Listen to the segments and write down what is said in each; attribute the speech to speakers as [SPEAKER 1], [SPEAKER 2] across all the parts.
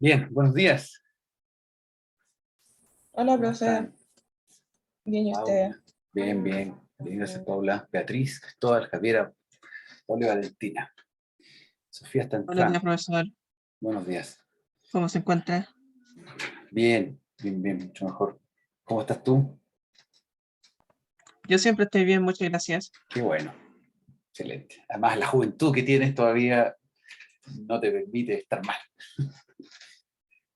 [SPEAKER 1] Bien, buenos días.
[SPEAKER 2] Hola,
[SPEAKER 1] ¿Cómo
[SPEAKER 2] profe.
[SPEAKER 1] están?
[SPEAKER 2] Bien, ¿y usted?
[SPEAKER 1] Paula. Bien, bien. Bien, gracias, Paula. Beatriz, Cristóbal, Javiera, Paula y Valentina. Sofía está en
[SPEAKER 3] Buenos días,
[SPEAKER 1] Fran.
[SPEAKER 3] profesor.
[SPEAKER 1] Buenos días.
[SPEAKER 3] ¿Cómo se encuentra?
[SPEAKER 1] Bien, bien, bien, mucho mejor. ¿Cómo estás tú?
[SPEAKER 3] Yo siempre estoy bien, muchas gracias.
[SPEAKER 1] Qué bueno. Excelente. Además, la juventud que tienes todavía no te permite estar mal.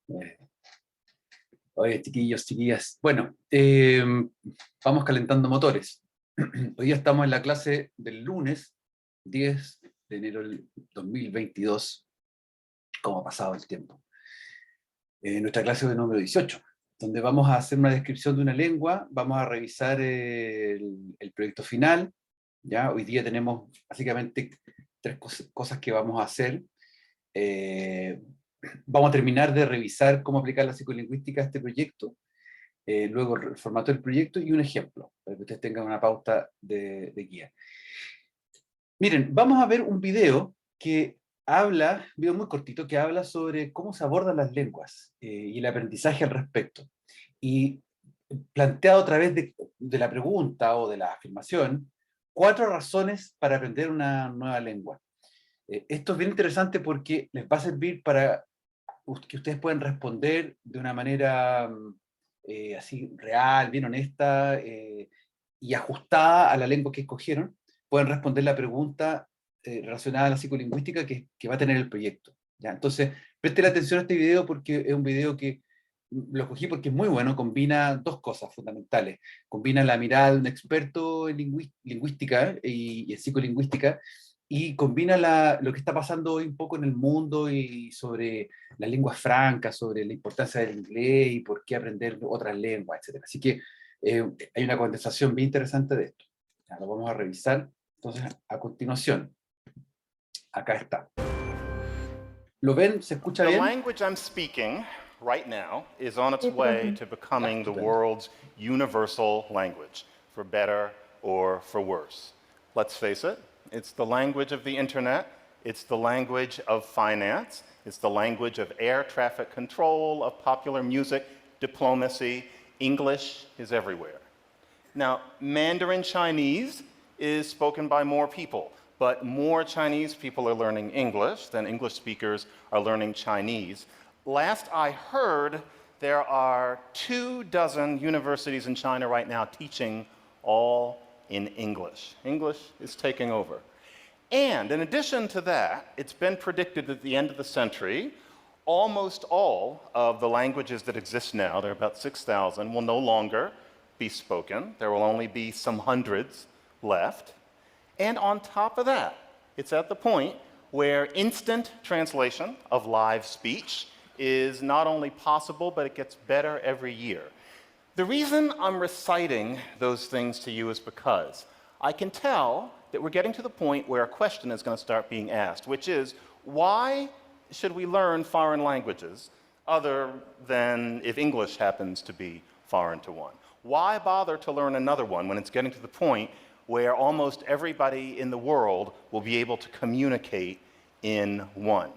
[SPEAKER 1] Eh, Oye, chiquillos, chiquillas. Bueno, vamos calentando motores. Hoy ya estamos en la clase del lunes 10 de enero del 2022. ¿Cómo ha pasado el tiempo? Nuestra clase de número 18, donde vamos a hacer una descripción de una lengua, vamos a revisar el proyecto final. ¿Ya? Hoy día tenemos básicamente tres cosas que vamos a hacer. Eh, Vamos a terminar de revisar cómo aplicar la psicolingüística a este proyecto, luego el formato del proyecto y un ejemplo, para que ustedes tengan una pauta de guía. Miren, vamos a ver un video que habla, un video muy cortito, que habla sobre cómo se abordan las lenguas y el aprendizaje al respecto. Y planteado a través de la pregunta o de la afirmación, 4 razones para aprender una nueva lengua. Esto es bien interesante porque les va a servir para que ustedes puedan responder de una manera así real, bien honesta y ajustada a la lengua que escogieron. Pueden responder la pregunta relacionada a la psicolingüística que va a tener el proyecto. ¿Ya? Entonces, presten atención a este video porque es un video que lo escogí porque es muy bueno, combina dos cosas fundamentales. Combina la mirada de un experto en lingüística y en psicolingüística, y combina lo que está pasando hoy un poco en el mundo y sobre las lenguas francas, sobre la importancia del inglés y por qué aprender otras lenguas, etc. Así que hay una condensación bien interesante de esto. Ya lo vamos a revisar. Entonces, a continuación, acá está. ¿Lo ven? ¿Se escucha
[SPEAKER 4] The
[SPEAKER 1] bien?
[SPEAKER 4] language I'm speaking right now is on its
[SPEAKER 2] Sí,
[SPEAKER 4] way
[SPEAKER 2] profe.
[SPEAKER 4] to becoming the
[SPEAKER 1] Estupendo.
[SPEAKER 4] world's universal language, for better or for worse. Let's face it, it's the language of the internet, it's the language of finance, it's the language of air traffic control, of popular music, diplomacy. English is everywhere. Now, Mandarin Chinese is spoken by more people, but more Chinese people are learning English than English speakers are learning Chinese. Last I heard, there are 24 universities in China right now teaching all in English. English is taking over. And in addition to that, it's been predicted that at the end of the century, almost all of the languages that exist now, there are about 6,000, will no longer be spoken. There will only be some hundreds left. And on top of that, it's at the point where instant translation of live speech is not only possible, but it gets better every year. The reason I'm reciting those things to you is because I can tell that we're getting to the point where a question is going to start being asked, which is, why should we learn foreign languages other than if English happens to be foreign to one? Why bother to learn another one when it's getting to the point where almost everybody in the world will be able to communicate in one?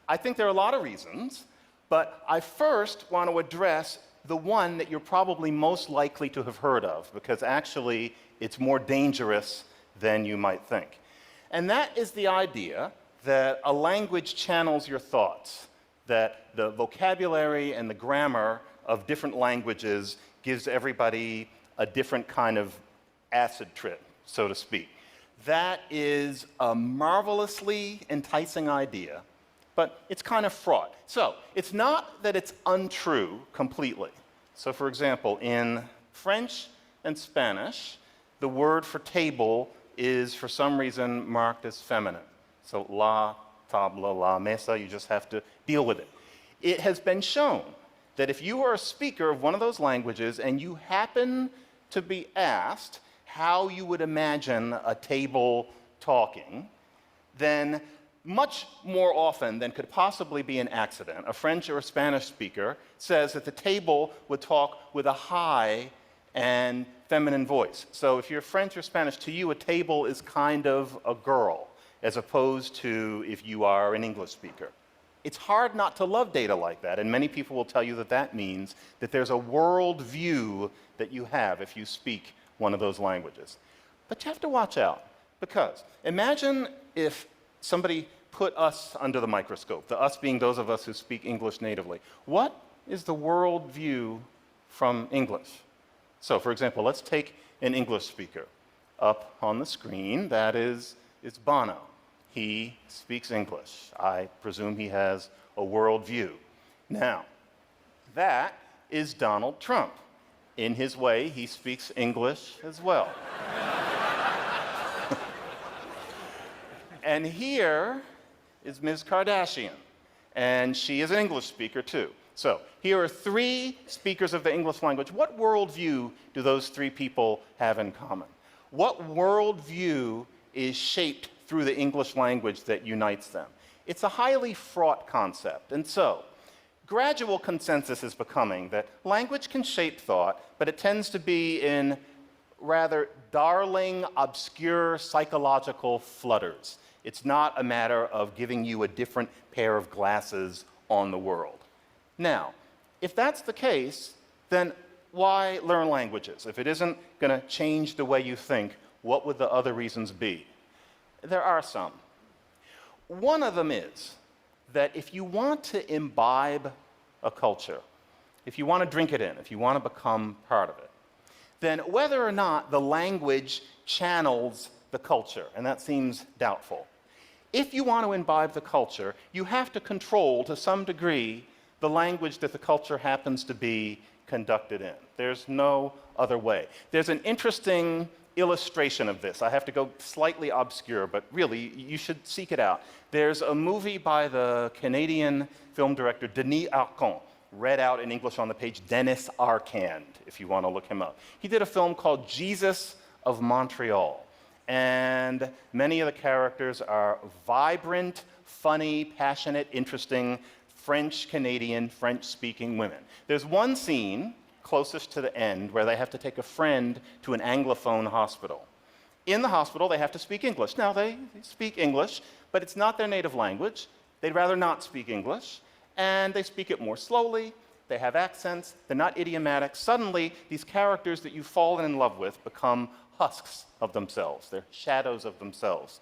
[SPEAKER 4] I think there are a lot of reasons, but I first want to address the one that you're probably most likely to have heard of, because actually it's more dangerous than you might think. And that is the idea that a language channels your thoughts, that the vocabulary and the grammar of different languages gives everybody a different kind of acid trip, so to speak. That is a marvelously enticing idea, but it's kind of fraught. So it's not that it's untrue completely. So for example, in French and Spanish, the word for table is for some reason marked as feminine. So la table, la mesa, you just have to deal with it. It has been shown that if you are a speaker of one of those languages and you happen to be asked how you would imagine a table talking, then much more often than could possibly be an accident, a French or a Spanish speaker says that the table would talk with a high and feminine voice. So if you're French or Spanish, to you a table is kind of a girl, as opposed to if you are an English speaker. It's hard not to love data like that, and many people will tell you that that means that there's a world view that you have if you speak one of those languages. But you have to watch out, because imagine if somebody put us under the microscope, the us being those of us who speak English natively. What is the world view from English? So, for example, let's take an English speaker. Up on the screen, that is Bono. He speaks English. I presume he has a world view. Now, that is Donald Trump. In his way, he speaks English as well. And here is Ms. Kardashian, and she is an English speaker too. So here are three speakers of the English language. What worldview do those three people have in common? What worldview is shaped through the English language that unites them? It's a highly fraught concept. And so, gradual consensus is becoming that language can shape thought, but it tends to be in rather darling, obscure psychological flutters. It's not a matter of giving you a different pair of glasses on the world. Now, if that's the case, then why learn languages? If it isn't going to change the way you think, what would the other reasons be? There are some. One of them is that if you want to imbibe a culture, if you want to drink it in, if you want to become part of it, then whether or not the language channels the culture, and that seems doubtful. If you want to imbibe the culture, you have to control, to some degree, the language that the culture happens to be conducted in. There's no other way. There's an interesting illustration of this. I have to go slightly obscure, but really, you should seek it out. There's a movie by the Canadian film director Denis Arcand, read out in English on the page Dennis Arcand, if you want to look him up. He did a film called Jesus of Montreal, and many of the characters are vibrant, funny, passionate, interesting French-Canadian, French-speaking women. There's one scene closest to the end where they have to take a friend to an Anglophone hospital. In the hospital, they have to speak English. Now, they speak English, but it's not their native language. They'd rather not speak English, and they speak it more slowly. They have accents. They're not idiomatic. Suddenly, these characters that you've fallen in love with become husks of themselves. They're shadows of themselves.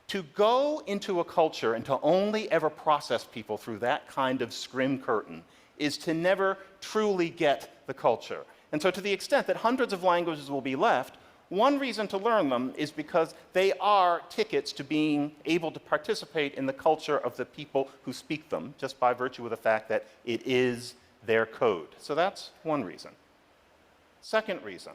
[SPEAKER 4] To go into a culture and to only ever process people through that kind of scrim curtain is to never truly get the culture. And so to the extent that hundreds of languages will be left, one reason to learn them is because they are tickets to being able to participate in the culture of the people who speak them, just by virtue of the fact that it is their code. So that's one reason. Second reason,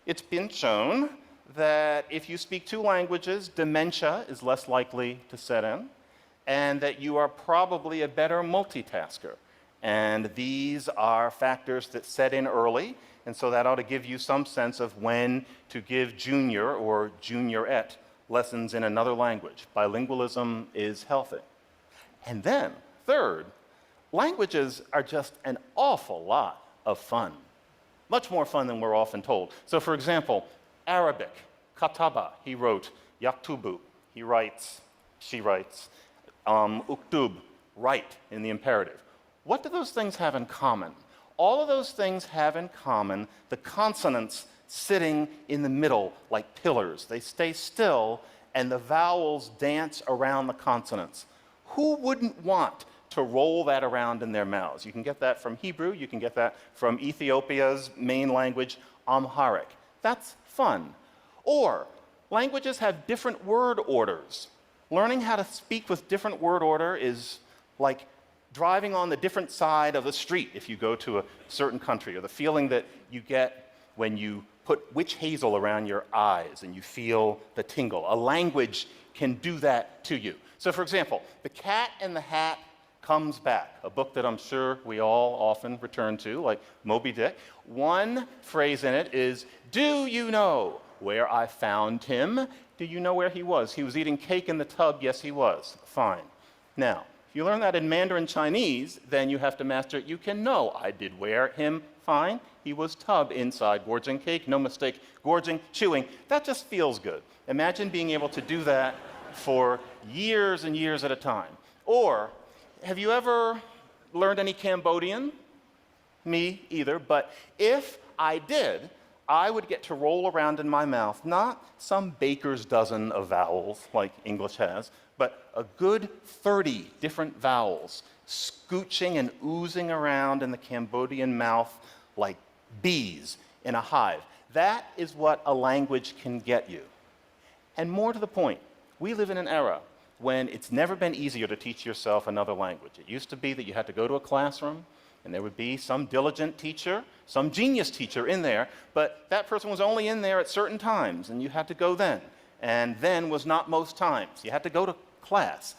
[SPEAKER 4] it's been shown that if you speak two languages, dementia is less likely to set in, and that you are probably a better multitasker. And these are factors that set in early, and so that ought to give you some sense of when to give junior or juniorette lessons in another language. Bilingualism is healthy. And then, third, languages are just an awful lot of fun. Much more fun than we're often told. So for example, Arabic, kataba, he wrote, yaktubu, he writes, she writes, uktub, write in the imperative. What do those things have in common? All of those things have in common the consonants sitting in the middle like pillars. They stay still and the vowels dance around the consonants. Who wouldn't want to roll that around in their mouths? You can get that from Hebrew, you can get that from Ethiopia's main language, Amharic. That's fun. Or languages have different word orders. Learning how to speak with different word order is like driving on the different side of the street if you go to a certain country, or the feeling that you get when you put witch hazel around your eyes and you feel the tingle. A language can do that to you. So for example, The Cat in the Hat Comes Back, a book that I'm sure we all often return to, like Moby Dick. One phrase in it is, do you know where I found him? Do you know where he was? He was eating cake in the tub. Yes, he was. Fine. Now, if you learn that in Mandarin Chinese, then you have to master it. You can know, I did wear him. Fine. He was tub inside, gorging cake. No mistake. Gorging, chewing. That just feels good. Imagine being able to do that for years and years at a time. Or have you ever learned any Cambodian? Me either, but if I did, I would get to roll around in my mouth, not some baker's dozen of vowels like English has, but a good 30 different vowels scooching and oozing around in the Cambodian mouth like bees in a hive. That is what a language can get you. And more to the point, we live in an era when it's never been easier to teach yourself another language. It used to be that you had to go to a classroom, and there would be some diligent teacher, some genius teacher in there, but that person was only in there at certain times, and you had to go then. And then was not most times. You had to go to class.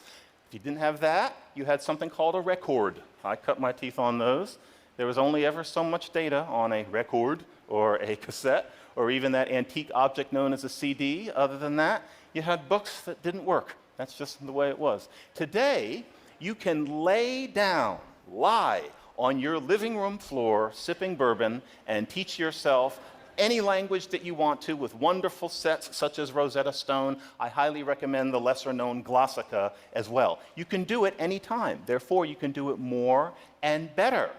[SPEAKER 4] If you didn't have that, you had something called a record. I cut my teeth on those. There was only ever so much data on a record or a cassette, or even that antique object known as a CD. Other than that, you had books that didn't work. That's just the way it was. Today, you can lie on your living room floor, sipping bourbon, and teach yourself any language that you want to with wonderful sets such as Rosetta Stone. I highly recommend the lesser-known Glossika as well. You can do it anytime. Therefore, you can do it more and better.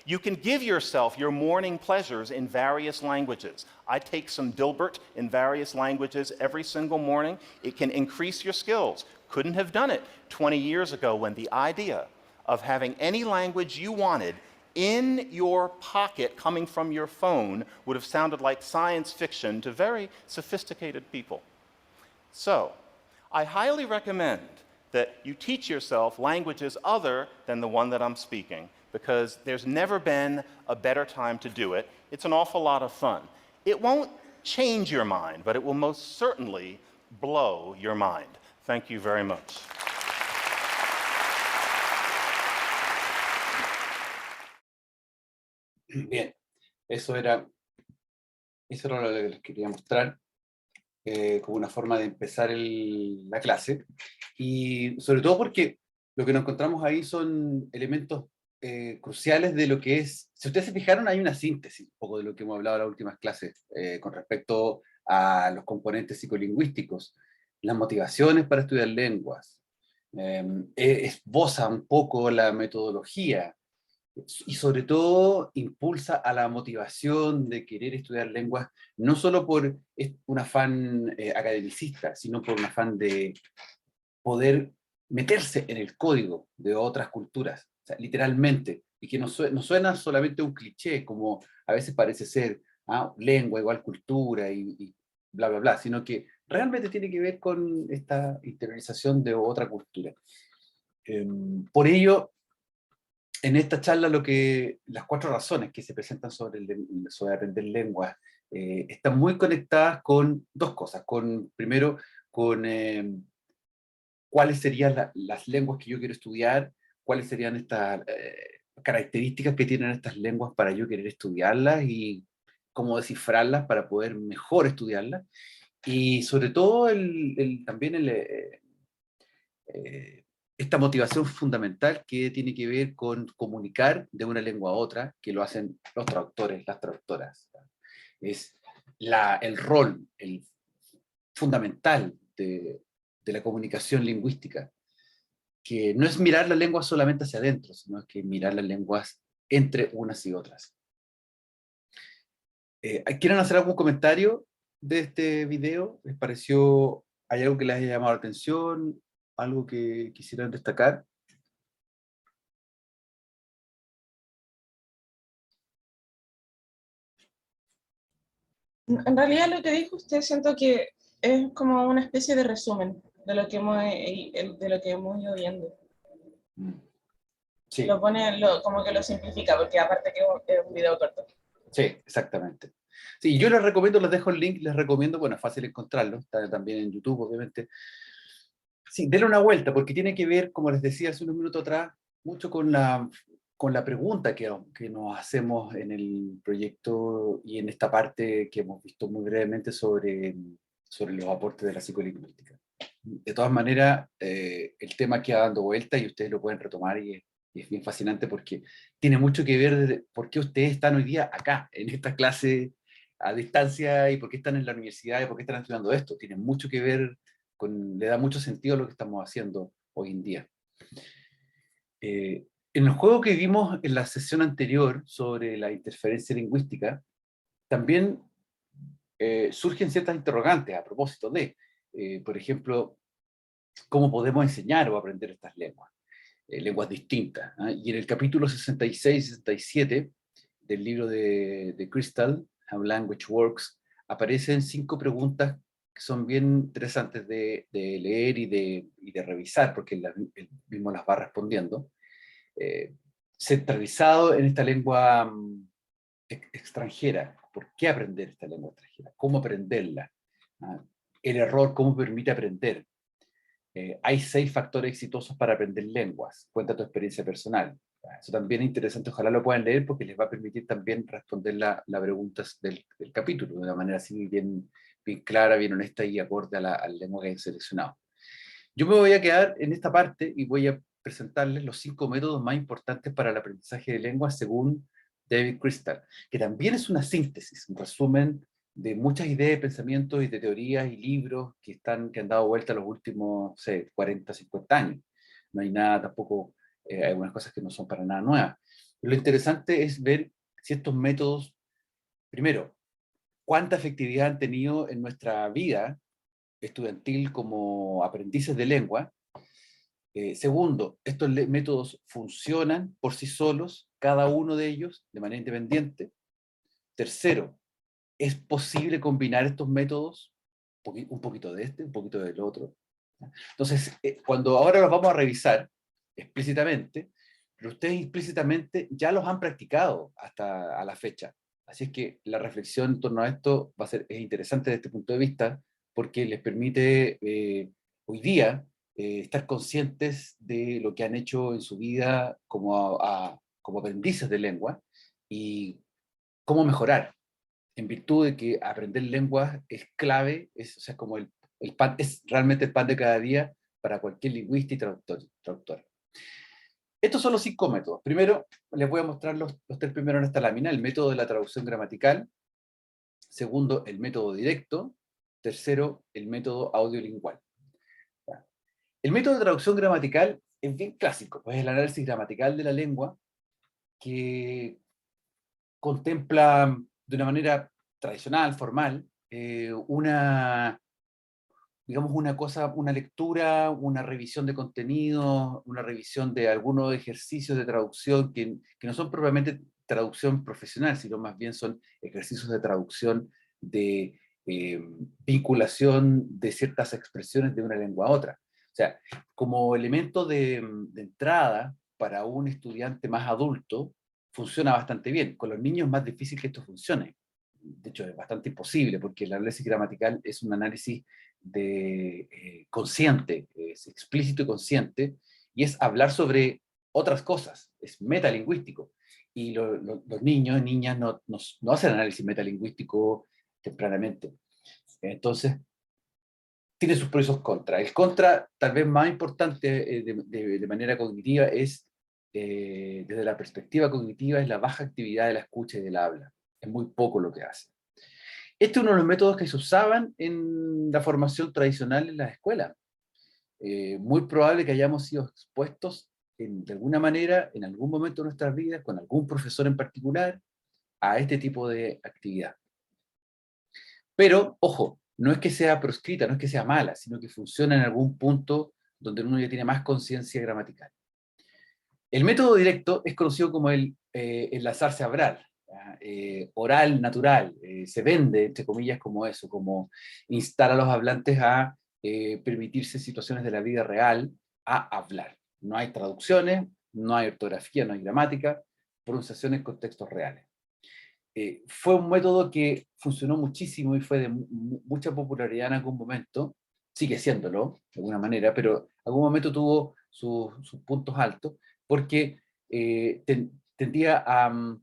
[SPEAKER 4] You can give yourself your morning pleasures in various languages. I take some Dilbert in various languages every single morning. It can increase your skills. Couldn't have done it 20 years ago when the idea of having any language you wanted in your pocket coming from your phone would have sounded like science fiction to very sophisticated people. So, I highly recommend that you teach yourself languages other than the one that I'm speaking, because there's never been a better time to do it. It's an awful lot of fun. It won't change your mind, but it will most certainly blow your mind. Thank you very much.
[SPEAKER 1] Bien, eso era lo que les quería mostrar como una forma de empezar la clase, y sobre todo porque lo que nos encontramos ahí son elementos cruciales de lo que es, si ustedes se fijaron, hay una síntesis un poco de lo que hemos hablado en las últimas clases con respecto a los componentes psicolingüísticos, las motivaciones para estudiar lenguas, esboza un poco la metodología, y sobre todo impulsa a la motivación de querer estudiar lenguas, no solo por un afán academicista, sino por un afán de poder meterse en el código de otras culturas, o sea, literalmente, y que no suena solamente un cliché, como a veces parece ser, lengua igual cultura y bla, bla, bla, sino que realmente tiene que ver con esta interiorización de otra cultura. Por ello, en esta charla las 4 razones que se presentan sobre aprender lenguas están muy conectadas con 2 cosas. Primero, con cuáles serían las lenguas que yo quiero estudiar, cuáles serían estas características que tienen estas lenguas para yo querer estudiarlas y cómo descifrarlas para poder mejor estudiarlas. Y sobre todo también esta motivación fundamental que tiene que ver con comunicar de una lengua a otra, que lo hacen los traductores, las traductoras. Es el rol fundamental de la comunicación lingüística, que no es mirar las lenguas solamente hacia adentro, sino que mirar las lenguas entre unas y otras. ¿Quieren hacer algún comentario de este video? ¿Les pareció, hay algo que les haya llamado la atención? ¿Algo que quisieran destacar?
[SPEAKER 2] En realidad lo que dijo usted siento que es como una especie de resumen de lo que hemos ido viendo.
[SPEAKER 1] Sí.
[SPEAKER 2] Lo pone, como que lo simplifica, porque aparte que es un video corto.
[SPEAKER 1] Sí, exactamente. Sí, yo les recomiendo, les dejo el link, les recomiendo, bueno, es fácil encontrarlo, está también en YouTube, obviamente. Sí, denle una vuelta, porque tiene que ver, como les decía hace unos minutos atrás, mucho con la pregunta que nos hacemos en el proyecto y en esta parte que hemos visto muy brevemente sobre los aportes de la psicolingüística. De todas maneras, el tema queda dando vuelta y ustedes lo pueden retomar y es bien fascinante porque tiene mucho que ver de por qué ustedes están hoy día acá, en esta clase a distancia, y por qué están en la universidad y por qué están estudiando esto. Tiene mucho que ver le da mucho sentido a lo que estamos haciendo hoy en día. En el juego que vimos en la sesión anterior sobre la interferencia lingüística, también surgen ciertas interrogantes a propósito de, por ejemplo, cómo podemos enseñar o aprender estas lenguas, lenguas distintas. ¿Ah? Y en el capítulo 66 y 67 del libro de Crystal, How Language Works, aparecen 5 preguntas que son bien interesantes de leer y de revisar, porque él mismo las va respondiendo. Centralizado en esta lengua extranjera. ¿Por qué aprender esta lengua extranjera? ¿Cómo aprenderla? ¿Ah? El error, ¿cómo permite aprender? Hay 6 factores exitosos para aprender lenguas. Cuenta tu experiencia personal. Eso también es interesante, ojalá lo puedan leer porque les va a permitir también responder las preguntas del capítulo de una manera así bien, bien clara, bien honesta y acorde a la lengua que hayan seleccionado. Yo me voy a quedar en esta parte y voy a presentarles los 5 métodos más importantes para el aprendizaje de lenguas según David Crystal, que también es una síntesis, un resumen de muchas ideas, pensamientos y de teorías y libros que han dado vuelta los últimos, no sé, 40, 50 años. No hay nada tampoco, hay algunas cosas que no son para nada nuevas. Lo interesante es ver si estos métodos, primero, cuánta efectividad han tenido en nuestra vida estudiantil como aprendices de lengua. Segundo, estos métodos funcionan por sí solos, cada uno de ellos de manera independiente. Tercero, ¿es posible combinar estos métodos? Un poquito de este, un poquito del otro. Entonces, cuando ahora los vamos a revisar explícitamente, pero ustedes implícitamente ya los han practicado hasta a la fecha. Así es que la reflexión en torno a esto es interesante desde este punto de vista, porque les permite hoy día estar conscientes de lo que han hecho en su vida como aprendices de lengua y cómo mejorar, en virtud de que aprender lenguas es clave, o sea, como el pan, es realmente el pan de cada día para cualquier lingüista y traductor. Estos son los 5 métodos. Primero, les voy a mostrar los 3 primeros en esta lámina: el método de la traducción gramatical. Segundo, el método directo. Tercero, el método audiolingual. El método de traducción gramatical es bien clásico, pues es el análisis gramatical de la lengua que contempla de una manera tradicional, formal, digamos una lectura, una revisión de contenido, una revisión de algunos ejercicios de traducción que no son propiamente traducción profesional, sino más bien son ejercicios de traducción de vinculación de ciertas expresiones de una lengua a otra. O sea, como elemento de entrada para un estudiante más adulto, funciona bastante bien. Con los niños es más difícil que esto funcione. De hecho, es bastante imposible, porque el análisis gramatical es un análisis consciente, es explícito y consciente, y es hablar sobre otras cosas, es metalingüístico. Y los niños y niñas no hacen análisis metalingüístico tempranamente. Entonces, tiene sus pros y sus contras. El contra, tal vez más importante de manera cognitiva, es, desde la perspectiva cognitiva, es la baja actividad de la escucha y del habla. Es muy poco lo que hace. Este es uno de los métodos que se usaban en la formación tradicional en las escuelas. Muy probable que hayamos sido expuestos de alguna manera, en algún momento de nuestras vidas, con algún profesor en particular, a este tipo de actividad. Pero, ojo, no es que sea proscrita, no es que sea mala, sino que funciona en algún punto donde uno ya tiene más conciencia gramatical. El método directo es conocido como el enlazarse a hablar, oral natural, se vende, entre comillas, como eso, como instar a los hablantes a permitirse situaciones de la vida real a hablar. No hay traducciones, no hay ortografía, no hay gramática, pronunciaciones con textos reales. Fue un método que funcionó muchísimo y fue de mucha popularidad en algún momento, sigue siéndolo de alguna manera, pero en algún momento tuvo sus puntos altos, porque tendía a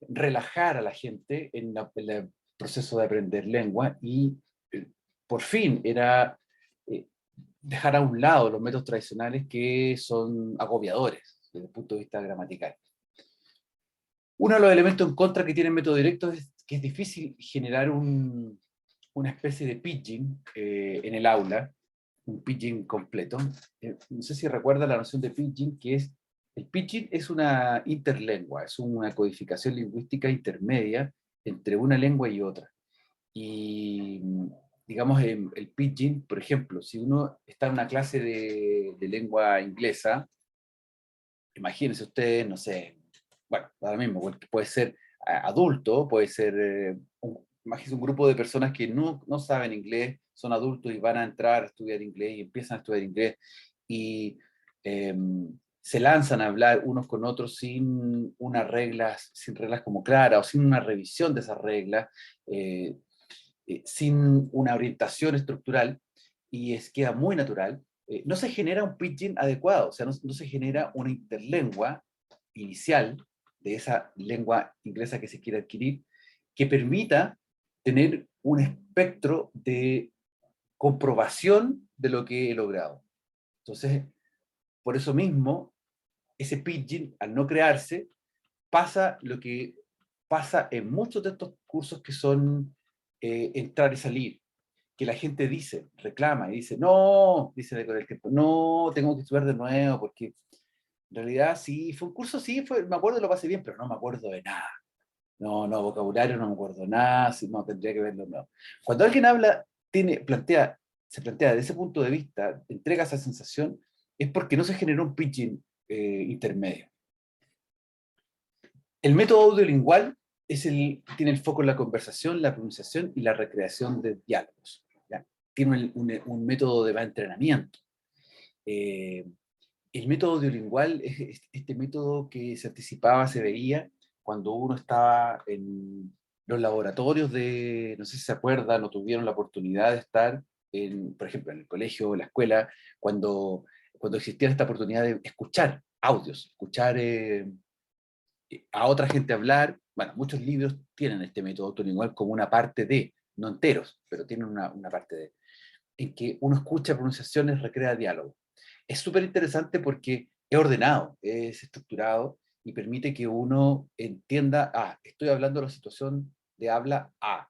[SPEAKER 1] relajar a la gente en el proceso de aprender lengua y por fin era dejar a un lado los métodos tradicionales que son agobiadores desde el punto de vista gramatical. Uno de los elementos en contra que tiene el método directo es que es difícil generar una especie de pidgin en el aula, un pidgin completo. No sé si recuerda la noción de pidgin, que es El Pidgin es una interlengua, es una codificación lingüística intermedia entre una lengua y otra. Y, digamos, el Pidgin, por ejemplo, si uno está en una clase de lengua inglesa, imagínense ustedes, no sé, bueno, ahora mismo, puede ser adulto, puede ser, imagínense un grupo de personas que no saben inglés, son adultos y van a entrar a estudiar inglés y empiezan a estudiar inglés y se lanzan a hablar unos con otros sin reglas como claras o sin una revisión de esas reglas, sin una orientación estructural, y queda muy natural. No se genera un pidgin adecuado, o sea, no se genera una interlengua inicial de esa lengua inglesa que se quiere adquirir, que permita tener un espectro de comprobación de lo que he logrado. Entonces, por eso mismo, ese pidgin, al no crearse, pasa lo que pasa en muchos de estos cursos que son entrar y salir, que la gente dice, reclama y dice, no, dice con el tiempo, no, tengo que estudiar de nuevo, porque en realidad sí, fue un curso, sí, me acuerdo, lo pasé bien, pero no me acuerdo de nada. No, no, vocabulario no me acuerdo de nada, no, tendría que verlo, no. Cuando alguien habla, se plantea desde ese punto de vista, entrega esa sensación, es porque no se generó un pitching intermedio. El método audiolingual tiene el foco en la conversación, la pronunciación y la recreación de diálogos. ¿Ya? Tiene un método de entrenamiento. El método audiolingual es este método que se anticipaba, se veía cuando uno estaba en los laboratorios no sé si se acuerdan o tuvieron la oportunidad de estar, por ejemplo, en el colegio o en la escuela, cuando existía esta oportunidad de escuchar audios, escuchar a otra gente hablar. Bueno, muchos libros tienen este método audiolingual como una parte de, no enteros, pero tienen una parte de, en que uno escucha pronunciaciones, recrea diálogo. Es súper interesante porque es ordenado, es estructurado y permite que uno entienda, estoy hablando de la situación de habla A,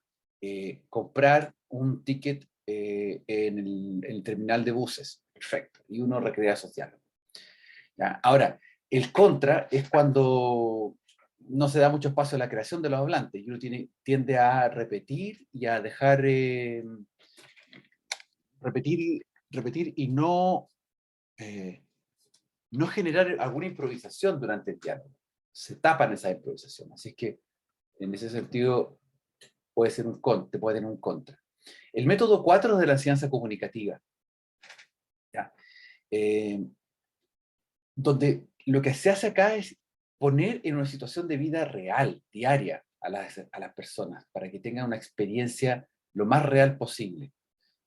[SPEAKER 1] comprar un ticket en el terminal de buses, perfecto, y uno recrea esos diálogos. ¿Ya? Ahora, el contra es cuando no se da mucho espacio a la creación de los hablantes y uno tiende a repetir y a dejar repetir y no generar alguna improvisación durante el diálogo. Se tapan esa improvisación. Así que, en ese sentido, puede tener un contra. El método 4 es de la enseñanza comunicativa. ¿Ya? Donde lo que se hace acá es poner en una situación de vida real, diaria, a las personas, para que tengan una experiencia lo más real posible.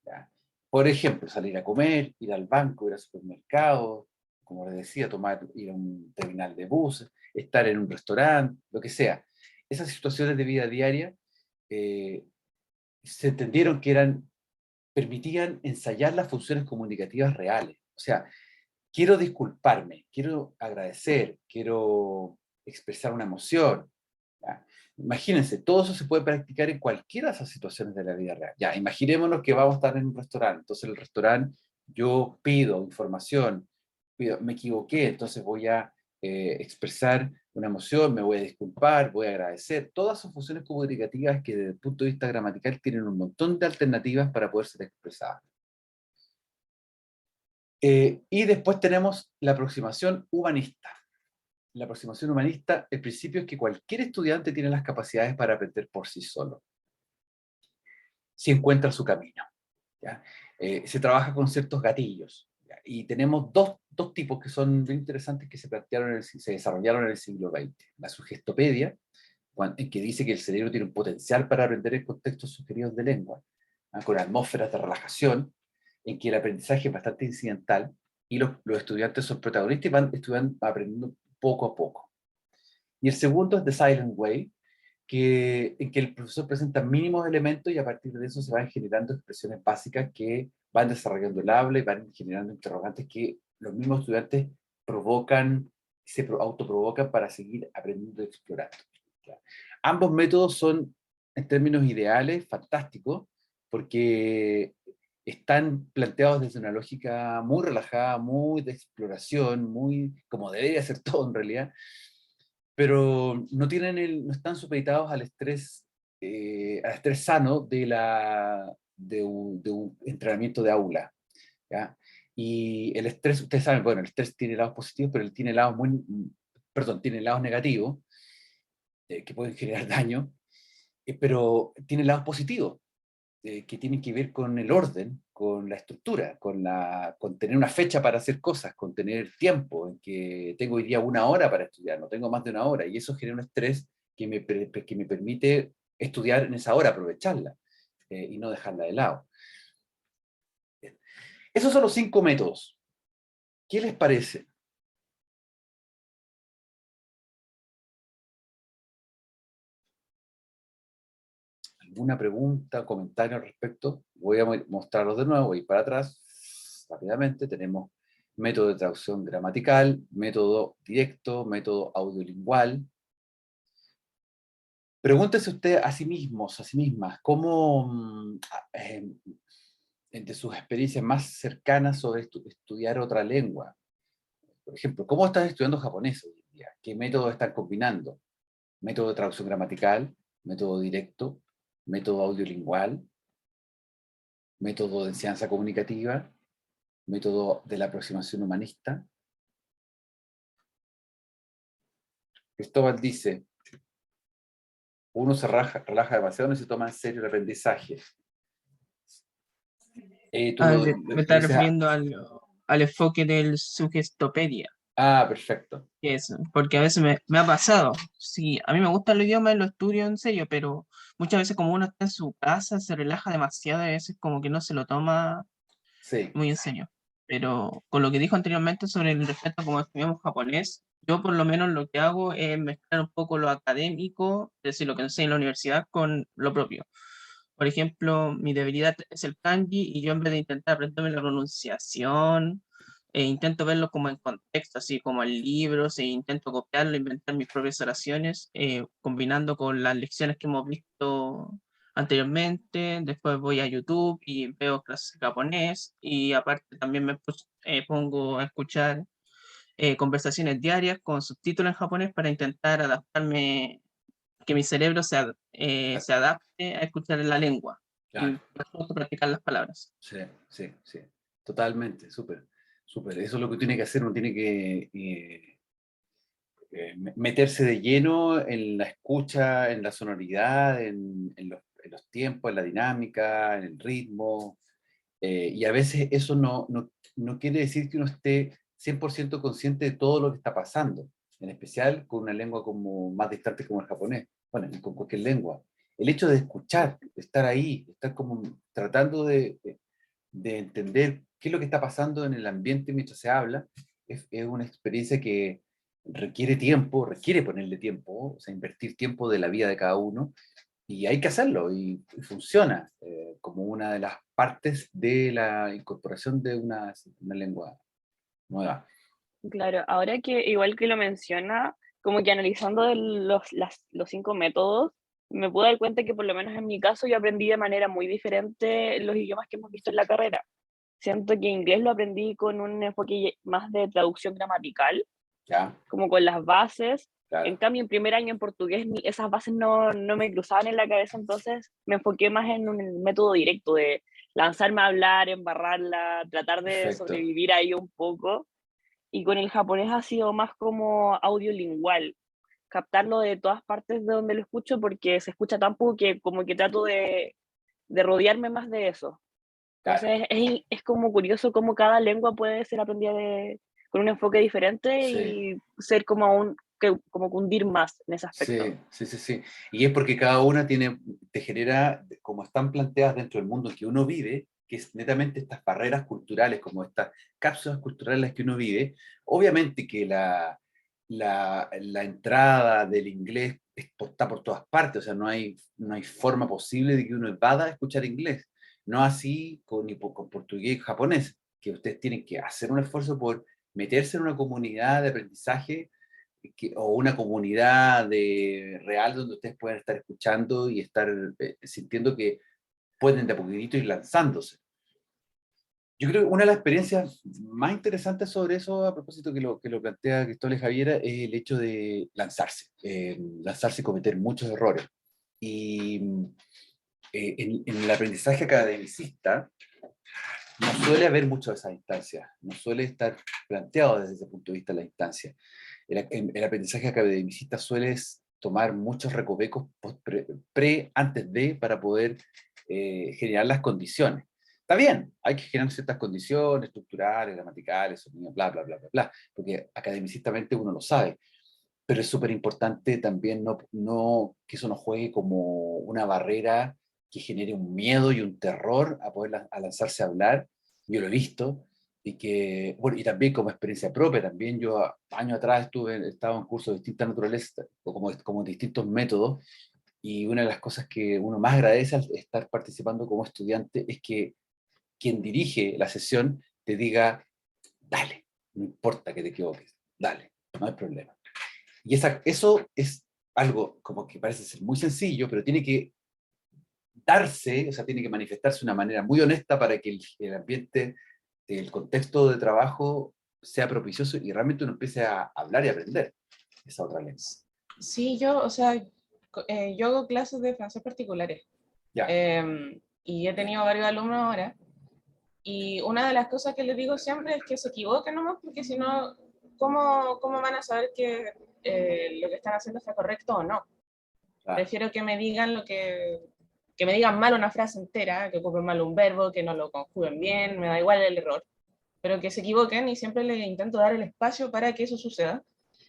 [SPEAKER 1] ¿Ya? Por ejemplo, salir a comer, ir al banco, ir al supermercado, como les decía, ir a un terminal de bus, estar en un restaurante, lo que sea. Esas situaciones de vida diaria se entendieron que permitían ensayar las funciones comunicativas reales. O sea, quiero disculparme, quiero agradecer, quiero expresar una emoción. ¿Ya? Imagínense, todo eso se puede practicar en cualquiera de esas situaciones de la vida real. Ya, imaginémonos que vamos a estar en un restaurante. Entonces, en el restaurante yo pido información, me equivoqué, entonces voy a expresar una emoción, me voy a disculpar, voy a agradecer. Todas son funciones comunicativas que desde el punto de vista gramatical tienen un montón de alternativas para poder ser expresadas. Y después tenemos la aproximación humanista. La aproximación humanista, el principio es que cualquier estudiante tiene las capacidades para aprender por sí solo, si encuentra su camino. ¿Ya? Se trabaja con ciertos gatillos. ¿Ya? Y tenemos dos tipos que son bien interesantes que se desarrollaron en el siglo XX. La sugestopedia, en que dice que el cerebro tiene un potencial para aprender en contextos sugeridos de lengua, con atmósferas de relajación, en que el aprendizaje es bastante incidental y los estudiantes son protagonistas y van aprendiendo poco a poco. Y el segundo es The Silent Way, en que el profesor presenta mínimos elementos y a partir de eso se van generando expresiones básicas que van desarrollando el habla y van generando interrogantes que los mismos estudiantes se autoprovocan para seguir aprendiendo y explorando. ¿Ya? Ambos métodos son, en términos ideales, fantásticos, porque están planteados desde una lógica muy relajada, muy de exploración, muy como debería ser todo en realidad, pero no están supeditados al estrés sano de un entrenamiento de aula, ¿ya? Y el estrés, ustedes saben, bueno, el estrés tiene lados positivos, pero él tiene lados tiene lados negativos, que pueden generar daño, pero tiene lados positivos, que tienen que ver con el orden, con la estructura, con tener una fecha para hacer cosas, con tener tiempo, en que tengo hoy día 1 hora para estudiar, no tengo más de 1 hora, y eso genera un estrés que me permite estudiar en esa hora, aprovecharla, y no dejarla de lado. Esos son los 5 métodos. ¿Qué les parece? ¿Alguna pregunta, comentario al respecto? Voy a mostrarlos de nuevo, voy para atrás rápidamente. Tenemos método de traducción gramatical, método directo, método audiolingual. Pregúntese usted a sí mismos, a sí mismas, entre sus experiencias más cercanas sobre estudiar otra lengua. Por ejemplo, ¿cómo están estudiando japonés hoy en día? ¿Qué métodos están combinando? Método de traducción gramatical, método directo, método audiolingual, método de enseñanza comunicativa, método de la aproximación humanista. Cristóbal dice, uno se relaja demasiado, no se toma en serio el aprendizaje. Tú
[SPEAKER 3] Me
[SPEAKER 1] le
[SPEAKER 3] está
[SPEAKER 1] dices,
[SPEAKER 3] refiriendo al enfoque del sugestopedia,
[SPEAKER 1] perfecto.
[SPEAKER 3] que es, porque a veces me ha pasado, sí, a mí me gusta el idioma y lo estudio en serio, pero muchas veces como uno está en su casa, se relaja demasiado, y a veces como que no se lo toma
[SPEAKER 1] Sí,
[SPEAKER 3] muy en serio. Pero con lo que dijo anteriormente sobre el respecto a cómo estudiamos japonés, yo por lo menos lo que hago es mezclar un poco lo académico, es decir, lo que enseño en la universidad, con lo propio. Por ejemplo, mi debilidad es el kanji y yo en vez de intentar aprenderme la pronunciación, intento verlo como en contexto, así como en libros, e intento copiarlo, inventar mis propias oraciones, combinando con las lecciones que hemos visto anteriormente. Después voy a YouTube y veo clases de japonés y aparte también pongo a escuchar conversaciones diarias con subtítulos en japonés para intentar adaptarme, que mi cerebro se adapte a escuchar la lengua y
[SPEAKER 1] claro.
[SPEAKER 3] por supuesto, practicar las palabras.
[SPEAKER 1] Sí, sí, sí. Totalmente, súper, súper. Eso es lo que tiene que hacer, uno tiene que meterse de lleno en la escucha, en la sonoridad, en los tiempos, en la dinámica, en el ritmo. Y a veces eso no quiere decir que uno esté 100% consciente de todo lo que está pasando, en especial con una lengua como más distante como el japonés, bueno, y con cualquier lengua. El hecho de escuchar, de estar ahí, de estar como tratando de entender qué es lo que está pasando en el ambiente mientras se habla, es una experiencia que requiere tiempo, requiere ponerle tiempo, o sea, invertir tiempo de la vida de cada uno, y hay que hacerlo, y funciona como una de las partes de la incorporación de una lengua nueva.
[SPEAKER 5] Claro, ahora que igual que lo menciona, como que analizando los 5 métodos, me puedo dar cuenta que por lo menos en mi caso yo aprendí de manera muy diferente los idiomas que hemos visto en la carrera. Siento que inglés lo aprendí con un enfoque más de traducción gramatical,
[SPEAKER 1] ¿Ya?
[SPEAKER 5] como con las bases. En
[SPEAKER 1] Claro.
[SPEAKER 5] cambio, en primer año en portugués esas bases no me cruzaban en la cabeza, entonces me enfoqué más en un método directo de lanzarme a hablar, embarrarla, tratar de
[SPEAKER 1] Perfecto.
[SPEAKER 5] sobrevivir ahí un poco. Y con el japonés ha sido más como audiolingual, captarlo de todas partes de donde lo escucho porque se escucha tan poco que como que trato de rodearme más de eso.
[SPEAKER 1] Claro.
[SPEAKER 5] Entonces es como curioso cómo cada lengua puede ser aprendida con un enfoque diferente
[SPEAKER 1] Sí.
[SPEAKER 5] y ser como cundir más en ese aspecto.
[SPEAKER 1] Sí, sí, sí, sí. Y es porque cada una te genera, como están planteadas dentro del mundo en que uno vive, que es netamente estas barreras culturales, como estas cápsulas culturales en las que uno vive, obviamente que la entrada del inglés está por todas partes, o sea, no hay forma posible de que uno evada escuchar inglés. No así con portugués y japonés, que ustedes tienen que hacer un esfuerzo por meterse en una comunidad de aprendizaje o una comunidad real donde ustedes puedan estar escuchando y estar sintiendo que pueden de a poquitito ir lanzándose. Yo creo que una de las experiencias más interesantes sobre eso, a propósito que lo plantea Cristóbal Javiera, es el hecho de lanzarse y cometer muchos errores. Y en el aprendizaje academicista no suele haber mucho de esas instancias, no suele estar planteado desde ese punto de vista la instancia. El aprendizaje academicista suele tomar muchos recovecos antes de, para poder generar las condiciones. Está bien, hay que generar ciertas condiciones estructurales, gramaticales, bla, bla, bla, bla, bla, porque academicistamente uno lo sabe, pero es súper importante también que eso no juegue como una barrera que genere un miedo y un terror a poder a lanzarse a hablar. Yo lo he visto, bueno, y también como experiencia propia, también yo años atrás estaba en cursos de distintas naturalezas, o como distintos métodos, y una de las cosas que uno más agradece al estar participando como estudiante es que quien dirige la sesión te diga, dale, no importa que te equivoques, dale, no hay problema. Y eso es algo como que parece ser muy sencillo, pero tiene que darse, o sea, tiene que manifestarse de una manera muy honesta para que el ambiente, el contexto de trabajo sea propicioso y realmente uno empiece a hablar y aprender esa otra lengua.
[SPEAKER 2] Sí, yo, o sea, yo hago clases de francés particulares.
[SPEAKER 1] Ya,
[SPEAKER 2] Y he tenido varios alumnos ahora. Y una de las cosas que les digo siempre es que se equivoquen nomás, porque si no, ¿cómo van a saber que lo que están haciendo está correcto o no?
[SPEAKER 1] claro.
[SPEAKER 2] Prefiero que me digan que me digan mal una frase entera, que ocupen mal un verbo, que no lo conjuguen bien, me da igual el error, pero que se equivoquen y siempre les intento dar el espacio para que eso suceda.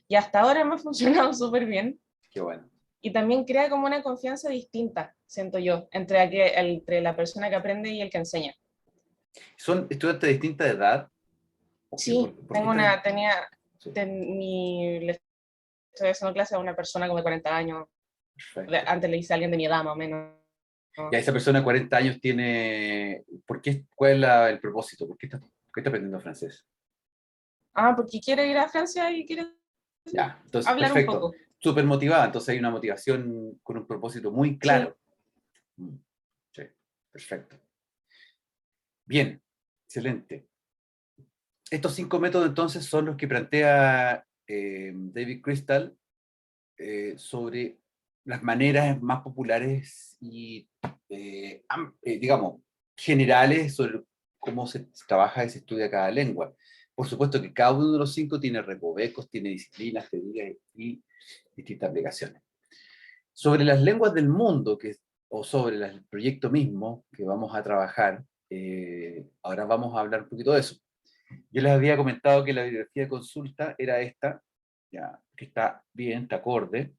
[SPEAKER 2] Y hasta ahora me ha funcionado súper bien.
[SPEAKER 1] Qué bueno.
[SPEAKER 2] Y también crea como una confianza distinta, siento yo, entre la persona que aprende y el que enseña.
[SPEAKER 1] ¿Son estudiantes de distinta edad?
[SPEAKER 2] Sí,
[SPEAKER 1] ¿Por qué sí,
[SPEAKER 2] le estoy haciendo clase a una persona como de 40 años.
[SPEAKER 1] perfecto.
[SPEAKER 2] Antes le hice a alguien de mi edad, más o menos.
[SPEAKER 1] Ya esa persona de 40 años tiene... ¿Cuál es el propósito? ¿Por qué está aprendiendo francés?
[SPEAKER 2] Porque quiere ir a Francia y quiere
[SPEAKER 1] Ya, entonces,
[SPEAKER 2] hablar un
[SPEAKER 1] perfecto.
[SPEAKER 2] poco.
[SPEAKER 1] Súper motivada, entonces hay una motivación con un propósito muy
[SPEAKER 2] Sí,
[SPEAKER 1] claro. Sí, perfecto. Bien, excelente. Estos 5 métodos entonces son los que plantea David Crystal sobre las maneras más populares y, digamos, generales sobre cómo se trabaja y se estudia cada lengua. Por supuesto que cada uno de los 5 tiene recovecos, tiene disciplinas, teorías y distintas aplicaciones. Sobre las lenguas del mundo, o sobre el proyecto mismo que vamos a trabajar, ahora vamos a hablar un poquito de eso. Yo les había comentado que la bibliografía de consulta era esta, ya, que está bien, está acorde,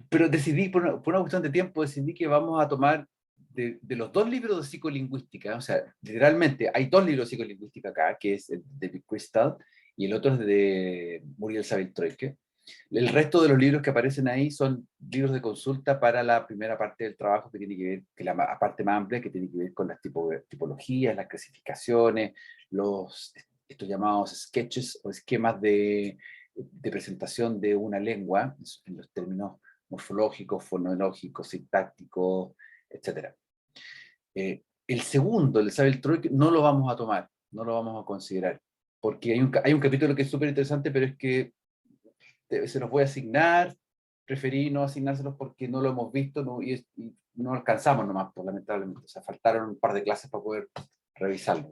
[SPEAKER 1] pero decidí, por una cuestión de tiempo, decidí que vamos a tomar de los 2 libros de psicolingüística, o sea, literalmente hay 2 libros de psicolingüística acá, que es el de David Crystal y el otro es de Muriel Sabel-Troike. El resto de los libros que aparecen ahí son libros de consulta para la primera parte del trabajo que tiene que ver, que la parte más amplia, que tiene que ver con las tipologías, las clasificaciones, estos llamados sketches o esquemas de presentación de una lengua, en los términos morfológicos, fonológicos, sintácticos, etc. El segundo, el Sabel-Troike, no lo vamos a tomar, no lo vamos a considerar, porque hay un capítulo que es súper interesante, pero es que se los voy a asignar, preferí no asignárselos porque no lo hemos visto y no alcanzamos nomás, pues, lamentablemente. O sea, faltaron un par de clases para poder revisarlo.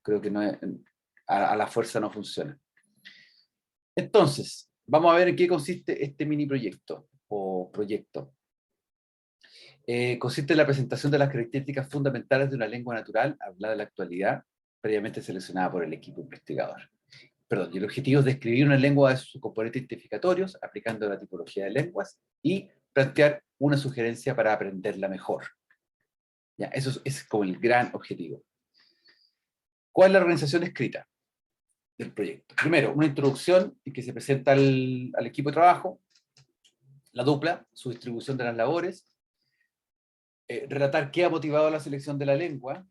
[SPEAKER 1] Creo que a la fuerza no funciona. Entonces, vamos a ver en qué consiste este mini proyecto o proyecto. Consiste en la presentación de las características fundamentales de una lengua natural hablada en la actualidad, previamente seleccionada por el equipo investigador. Perdón, y el objetivo es describir una lengua de sus componentes identificatorios, aplicando la tipología de lenguas, y plantear una sugerencia para aprenderla mejor. Ya, eso es como el gran objetivo. ¿Cuál es la organización escrita del proyecto? Primero, una introducción en que se presenta al equipo de trabajo, la dupla, su distribución de las labores, relatar qué ha motivado la selección de la lengua.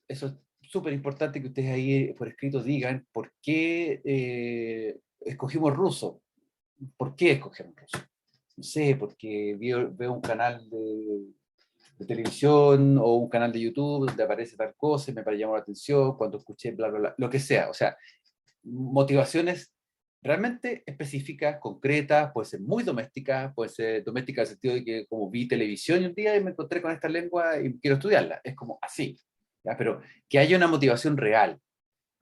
[SPEAKER 1] Eso es súper importante que ustedes ahí por escrito digan por qué escogimos ruso. ¿Por qué escogemos ruso? No sé, porque veo un canal de televisión o un canal de YouTube donde aparece tal cosa y me llamó la atención cuando escuché bla, bla, bla, lo que sea. O sea, motivaciones realmente específicas, concretas, puede ser muy doméstica, puede ser doméstica en el sentido de que como vi televisión un día y me encontré con esta lengua y quiero estudiarla. Es como así. ¿Ya? Pero que haya una motivación real.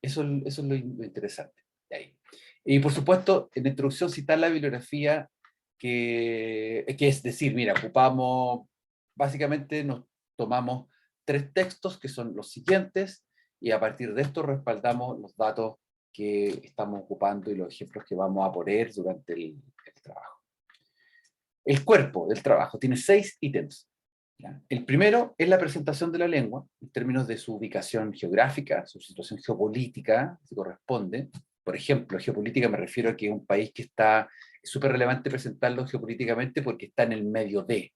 [SPEAKER 1] Eso es lo interesante de ahí. Y por supuesto, en la introducción citar la bibliografía, que es decir, mira, ocupamos, básicamente nos tomamos 3 textos que son los siguientes, y a partir de esto respaldamos los datos que estamos ocupando y los ejemplos que vamos a poner durante el trabajo. El cuerpo del trabajo tiene 6 ítems. ¿Ya? El primero es la presentación de la lengua, en términos de su ubicación geográfica, su situación geopolítica, si corresponde. Por ejemplo, geopolítica me refiero a que es un país que está, es súper relevante presentarlo geopolíticamente porque está en el medio de.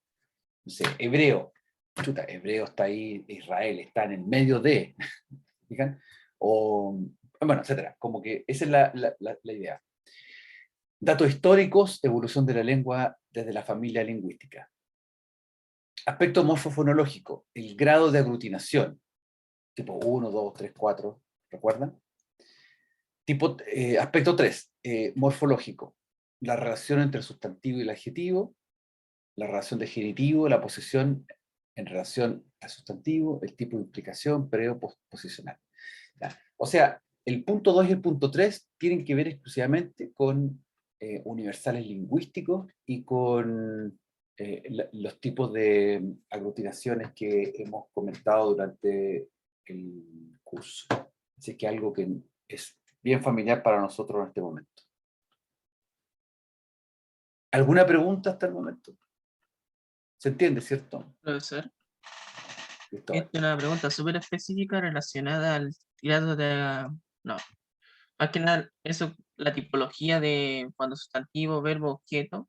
[SPEAKER 1] Entonces, hebreo, chuta, hebreo está ahí, Israel está en el medio de, ¿fijan? O, bueno, etcétera. Como que esa es la idea. Datos históricos, evolución de la lengua desde la familia lingüística. Aspecto morfofonológico, el grado de aglutinación, tipo 1, 2, 3, 4, ¿recuerdan? Aspecto 3, morfológico, la relación entre el sustantivo y el adjetivo, la relación de genitivo, la posesión en relación al sustantivo, el tipo de implicación, pre o posicional. ¿Ya? O sea, el punto 2 y el punto 3 tienen que ver exclusivamente con universales lingüísticos y con los tipos de aglutinaciones que hemos comentado durante el curso. Así que algo que es bien familiar para nosotros en este momento. ¿Alguna pregunta hasta el momento? ¿Se entiende, cierto?
[SPEAKER 3] Profesor,
[SPEAKER 1] Cristóbal.
[SPEAKER 3] esta es una pregunta súper específica relacionada al grado de... No, más que nada, eso, la tipología de cuando sustantivo, verbo, objeto,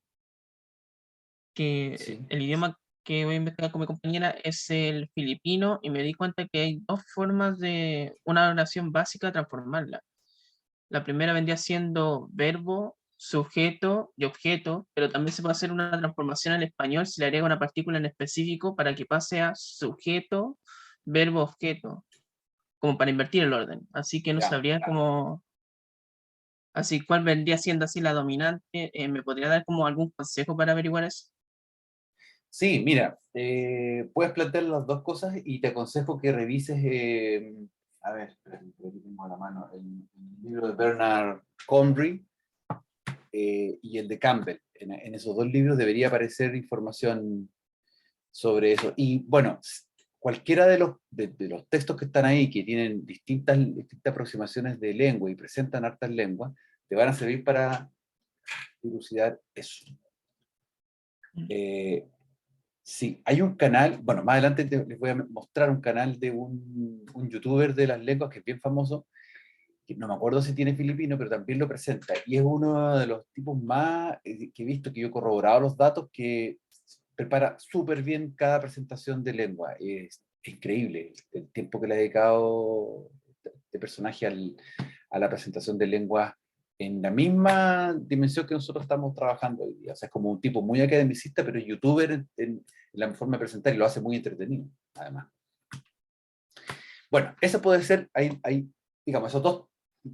[SPEAKER 3] que
[SPEAKER 1] Sí.
[SPEAKER 3] el idioma que voy a investigar con mi compañera es el filipino y me di cuenta que hay 2 formas de una oración básica transformarla. La primera vendría siendo verbo, sujeto y objeto, pero también se puede hacer una transformación al español si le agrega una partícula en específico para que pase a sujeto, verbo, objeto, como para invertir el orden. Así que no
[SPEAKER 1] Ya,
[SPEAKER 3] sabría cómo, así cuál vendría siendo así la dominante. ¿Me podría dar como algún consejo para averiguar eso?
[SPEAKER 1] sí, mira, puedes plantear las dos cosas y te aconsejo que revises, a ver, espera, por aquí tengo a la mano, el libro de Bernard Conry y el de Campbell. En esos 2 libros debería aparecer información sobre eso. Y bueno, cualquiera de los textos que están ahí, que tienen distintas aproximaciones de lengua y presentan hartas lenguas, te van a servir para dilucidar eso. Sí, hay un canal, bueno, más adelante les voy a mostrar un canal de un youtuber de las lenguas que es bien famoso, que no me acuerdo si tiene filipino, pero también lo presenta, y es uno de los tipos más que he visto, que yo he corroborado los datos, que prepara súper bien cada presentación de lengua. Es increíble el tiempo que le ha dedicado este personaje a la presentación de lengua en la misma dimensión que nosotros estamos trabajando hoy día. O sea, es como un tipo muy academicista, pero youtuber en la forma de presentar, y lo hace muy entretenido, además. Bueno, eso puede ser, digamos, esos 2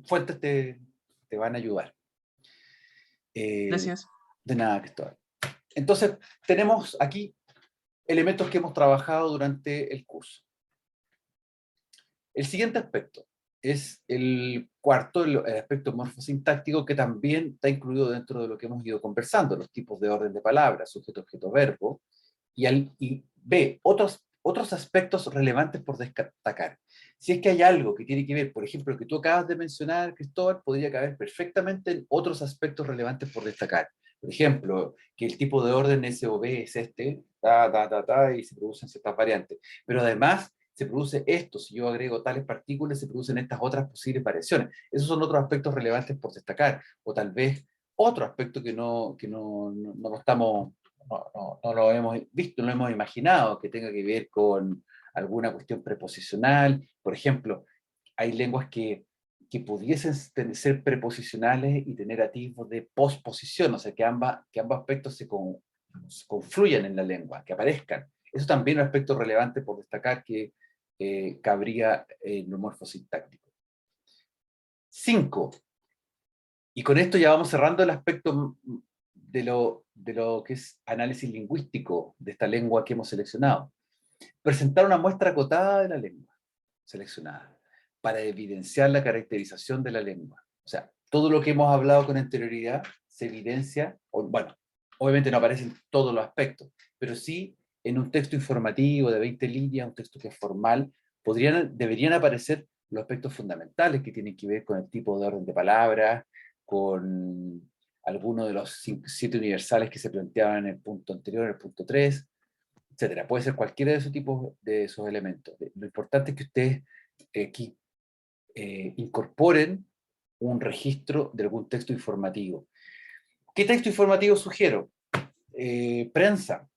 [SPEAKER 1] fuentes te van a ayudar.
[SPEAKER 3] Gracias.
[SPEAKER 1] De nada, Cristóbal. Entonces, tenemos aquí elementos que hemos trabajado durante el curso. El siguiente aspecto es el cuarto, el aspecto morfosintáctico, que también está incluido dentro de lo que hemos ido conversando, los tipos de orden de palabras, sujeto, objeto, verbo, y B, otros aspectos relevantes por destacar. Si es que hay algo que tiene que ver, por ejemplo, lo que tú acabas de mencionar, Cristóbal, podría caber perfectamente en otros aspectos relevantes por destacar. Por ejemplo, que el tipo de orden SOV es este, y se producen ciertas variantes. Pero además se produce esto, si yo agrego tales partículas, se producen estas otras posibles variaciones. Esos son otros aspectos relevantes por destacar. O tal vez otro aspecto que no estamos... No lo hemos visto, no lo hemos imaginado, que tenga que ver con alguna cuestión preposicional. Por ejemplo, hay lenguas que pudiesen ser preposicionales y tener atisbos de posposición, o sea, que ambos aspectos se confluyan en la lengua, que aparezcan. Eso también es un aspecto relevante por destacar que cabría en lo morfosintáctico. 5. Y con esto ya vamos cerrando el aspecto de lo que es análisis lingüístico de esta lengua que hemos seleccionado. Presentar una muestra acotada de la lengua seleccionada para evidenciar la caracterización de la lengua. O sea, todo lo que hemos hablado con anterioridad se evidencia, bueno, obviamente no aparecen todos los aspectos, pero sí en un texto informativo de 20 líneas, un texto que es formal, deberían aparecer los aspectos fundamentales que tienen que ver con el tipo de orden de palabras, con algunos de los 7 universales que se planteaban en el punto anterior, en el punto 3, etcétera. Puede ser cualquiera de esos tipos de esos elementos. Lo importante es que ustedes aquí incorporen un registro de algún texto informativo. ¿Qué texto informativo sugiero? Prensa.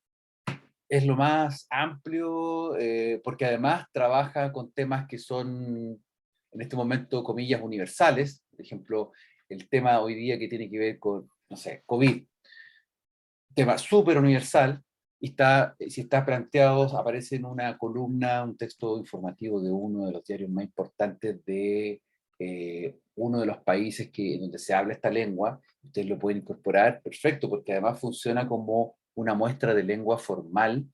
[SPEAKER 1] Es lo más amplio, porque además trabaja con temas que son, en este momento, comillas, universales. Por ejemplo, el tema hoy día que tiene que ver con, no sé, COVID. Tema súper universal, y si está planteado, aparece en una columna, un texto informativo de uno de los diarios más importantes de uno de los países donde se habla esta lengua. Ustedes lo pueden incorporar, perfecto, porque además funciona como una muestra de lengua formal,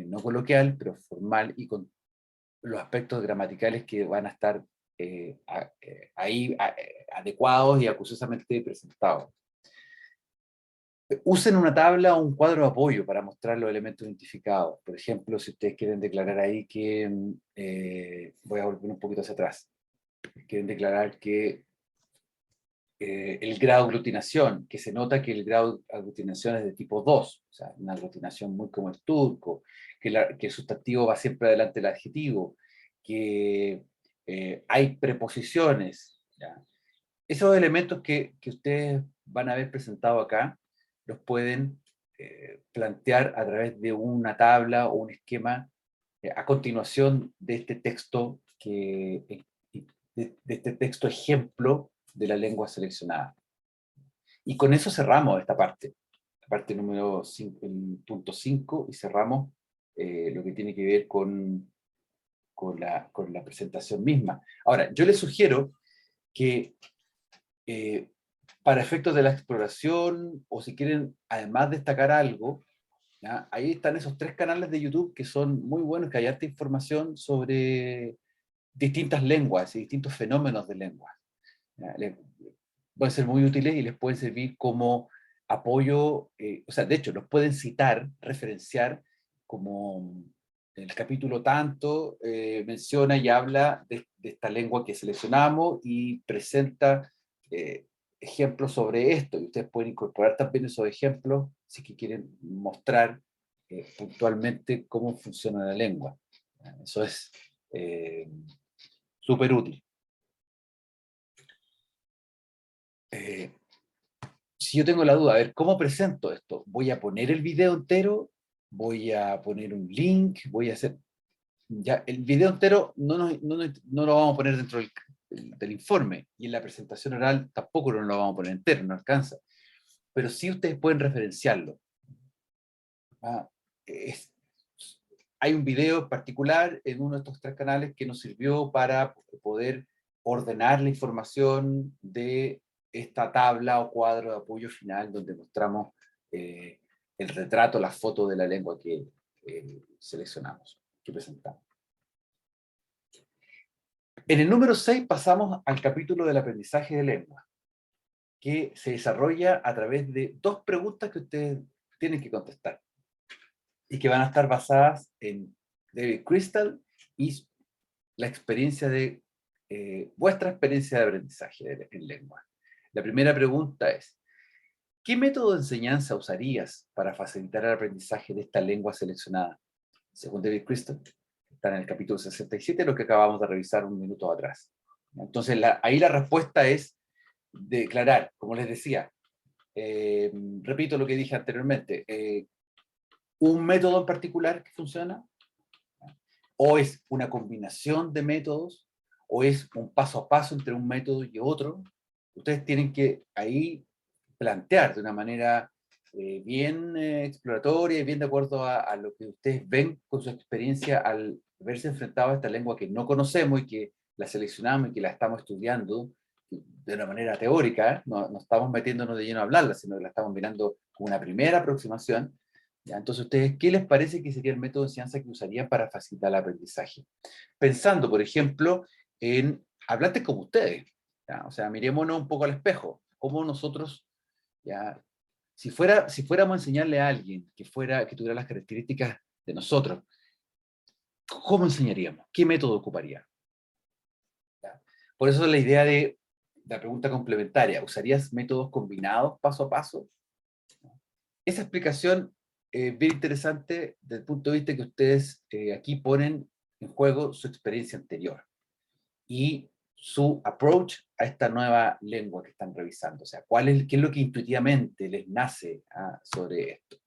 [SPEAKER 1] no coloquial, pero formal, y con los aspectos gramaticales que van a estar ahí adecuados y acuciosamente presentados. Usen una tabla o un cuadro de apoyo para mostrar los elementos identificados. Por ejemplo, si ustedes quieren declarar ahí que, voy a volver un poquito hacia atrás, quieren declarar que el grado de aglutinación, que se nota que el grado de aglutinación es de tipo 2, o sea, una aglutinación muy como el turco, que el sustantivo va siempre adelante del adjetivo, que hay preposiciones, ¿ya? Esos elementos que ustedes van a ver presentado acá, los pueden plantear a través de una tabla o un esquema a continuación de este texto, de este texto ejemplo de la lengua seleccionada. Y con eso cerramos esta parte, la parte número 5, el punto 5, y cerramos lo que tiene que ver con la presentación misma. Ahora, yo les sugiero que para efectos de la exploración, o si quieren además destacar algo, ¿ya? Ahí están esos 3 canales de YouTube que son muy buenos, que hay harta información sobre distintas lenguas y distintos fenómenos de lenguas. Pueden ser muy útiles y les pueden servir como apoyo, o sea, de hecho, los pueden citar, referenciar, como el capítulo tanto menciona y habla de esta lengua que seleccionamos y presenta ejemplos sobre esto, y ustedes pueden incorporar también esos ejemplos si que quieren mostrar puntualmente cómo funciona la lengua. Eso es súper útil. Si yo tengo la duda, a ver, ¿cómo presento esto? ¿Voy a poner el video entero? ¿Voy a poner un link? ¿Voy a hacer...? Ya, el video entero no lo vamos a poner dentro del informe, y en la presentación oral tampoco no lo vamos a poner entero, no alcanza. Pero sí ustedes pueden referenciarlo. Hay un video en particular en uno de estos 3 canales que nos sirvió para poder ordenar la información de esta tabla o cuadro de apoyo final, donde mostramos el retrato, la foto de la lengua que seleccionamos, que presentamos. En el número 6 pasamos al capítulo del aprendizaje de lengua, que se desarrolla a través de 2 preguntas que ustedes tienen que contestar, y que van a estar basadas en David Crystal y la experiencia de vuestra experiencia de aprendizaje en lengua. La primera pregunta es: ¿qué método de enseñanza usarías para facilitar el aprendizaje de esta lengua seleccionada? Según David Crystal, está en el capítulo 67, lo que acabamos de revisar un minuto atrás. Entonces, ahí la respuesta es declarar, como les decía, repito lo que dije anteriormente, un método en particular que funciona, o es una combinación de métodos, o es un paso a paso entre un método y otro. Ustedes tienen que ahí plantear de una manera bien exploratoria y bien de acuerdo a lo que ustedes ven con su experiencia al verse enfrentado a esta lengua que no conocemos y que la seleccionamos y que la estamos estudiando de una manera teórica, no estamos metiéndonos de lleno a hablarla, sino que la estamos mirando como una primera aproximación. ¿Ya? Entonces, ¿ustedes qué les parece que sería el método de enseñanza que usarían para facilitar el aprendizaje? Pensando, por ejemplo, en hablantes como ustedes. ¿Ya? O sea, mirémonos un poco al espejo. ¿Cómo nosotros, ya, si fuéramos a enseñarle a alguien que tuviera las características de nosotros, ¿cómo enseñaríamos? ¿Qué método ocuparía? ¿Ya? Por eso la idea de la pregunta complementaria, ¿usarías métodos combinados paso a paso? Esa explicación es bien interesante desde el punto de vista que ustedes aquí ponen en juego su experiencia anterior y su approach a esta nueva lengua que están revisando. O sea, ¿qué es lo que intuitivamente les nace sobre esto?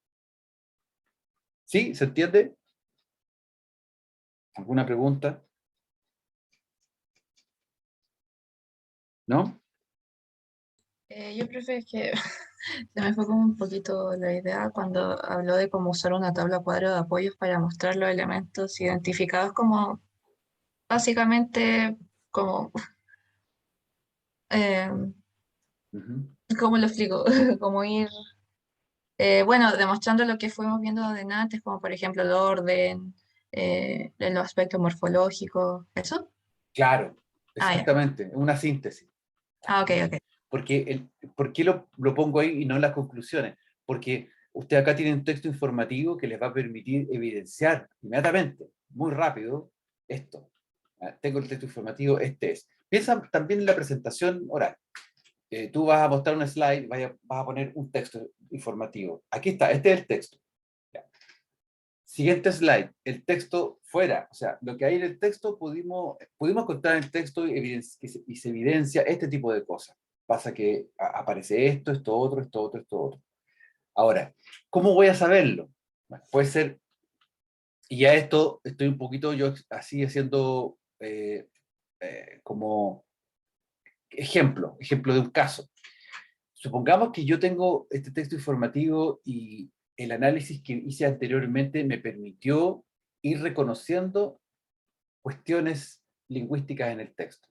[SPEAKER 1] ¿Sí? ¿Se entiende? ¿Alguna pregunta? ¿No?
[SPEAKER 6] Yo prefiero que se me fue como un poquito la idea cuando habló de cómo usar una tabla cuadro de apoyos para mostrar los elementos identificados como básicamente como eh,
[SPEAKER 1] Ujú.
[SPEAKER 6] ¿cómo lo explico? Como ir bueno, demostrando lo que fuimos viendo de antes, como por ejemplo el orden, los aspectos morfológicos, ¿eso?
[SPEAKER 1] Claro,
[SPEAKER 6] Ah, ya.
[SPEAKER 1] exactamente, una síntesis.
[SPEAKER 6] Ah, ok, ok.
[SPEAKER 1] ¿Por qué lo pongo ahí y no en las conclusiones? Porque usted acá tiene un texto informativo que les va a permitir evidenciar inmediatamente, muy rápido, esto. Tengo el texto informativo, este es. Piensa también en la presentación oral. Tú vas a mostrar un slide, vas a poner un texto informativo. Aquí está, este es el texto. Ya. Siguiente slide, el texto fuera, o sea, lo que hay en el texto pudimos encontrar en el texto y se evidencia este tipo de cosas. Pasa que aparece esto otro, esto otro, esto otro. Ahora, ¿cómo voy a saberlo? Bueno, puede ser, y ya esto estoy un poquito yo así haciendo como ejemplo de un caso. Supongamos que yo tengo este texto informativo y el análisis que hice anteriormente me permitió ir reconociendo cuestiones lingüísticas en el texto.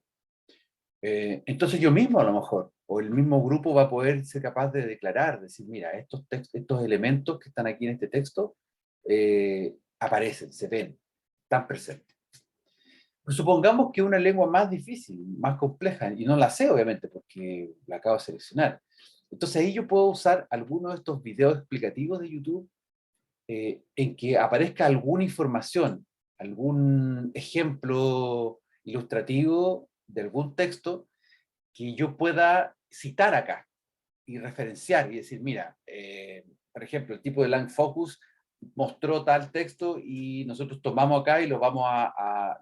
[SPEAKER 1] Entonces yo mismo a lo mejor, o el mismo grupo va a poder ser capaz de declarar, decir, mira, estos elementos que están aquí en este texto aparecen, se ven, están presentes. Pues supongamos que una lengua más difícil, más compleja, y no la sé obviamente porque la acabo de seleccionar. Entonces ahí yo puedo usar alguno de estos videos explicativos de YouTube en que aparezca alguna información, algún ejemplo ilustrativo de algún texto que yo pueda citar acá y referenciar y decir, mira, por ejemplo, el tipo de Lang Focus mostró tal texto y nosotros tomamos acá y se lo vamos a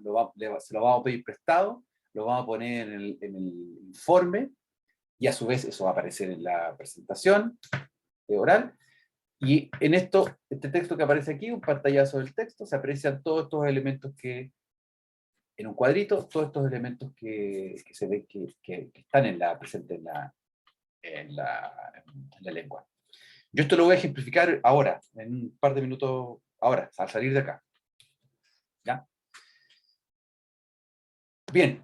[SPEAKER 1] pedir prestado, lo vamos a poner en el informe y a su vez eso va a aparecer en la presentación oral. Y en este texto que aparece aquí, un pantallazo del texto, se aprecian todos estos elementos en un cuadrito, todos estos elementos que se ven que están presentes en la lengua. Yo esto lo voy a ejemplificar ahora, en un par de minutos, ahora, al salir de acá. ¿Ya? Bien,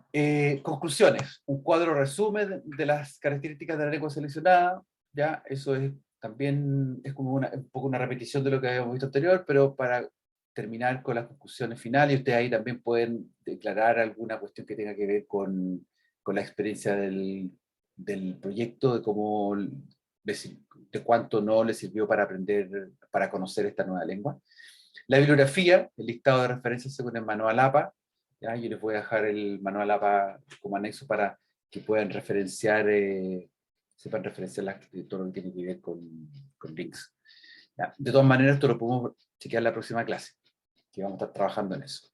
[SPEAKER 1] conclusiones. Un cuadro resumen de las características de la lengua seleccionada. ¿Ya? Eso también es como un poco una repetición de lo que habíamos visto anterior, pero para terminar con las conclusiones finales, ustedes ahí también pueden declarar alguna cuestión que tenga que ver con la experiencia del proyecto, de cuánto no les sirvió para aprender, para conocer esta nueva lengua. La bibliografía, el listado de referencias según el manual APA. ¿Ya? Yo les voy a dejar el manual APA como anexo para que puedan referenciar, sepan referenciar todo lo que tiene que ver con links. ¿Ya? De todas maneras, esto lo podemos chequear en la próxima clase, que vamos a estar trabajando en eso.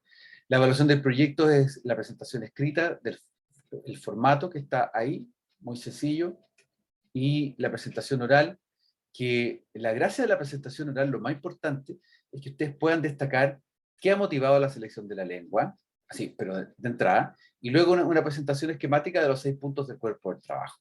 [SPEAKER 1] La evaluación del proyecto es la presentación escrita, el formato que está ahí, muy sencillo, y la presentación oral, que la gracia de la presentación oral, lo más importante, es que ustedes puedan destacar qué ha motivado la selección de la lengua, así, pero de entrada, y luego una presentación esquemática de los 6 puntos del cuerpo del trabajo.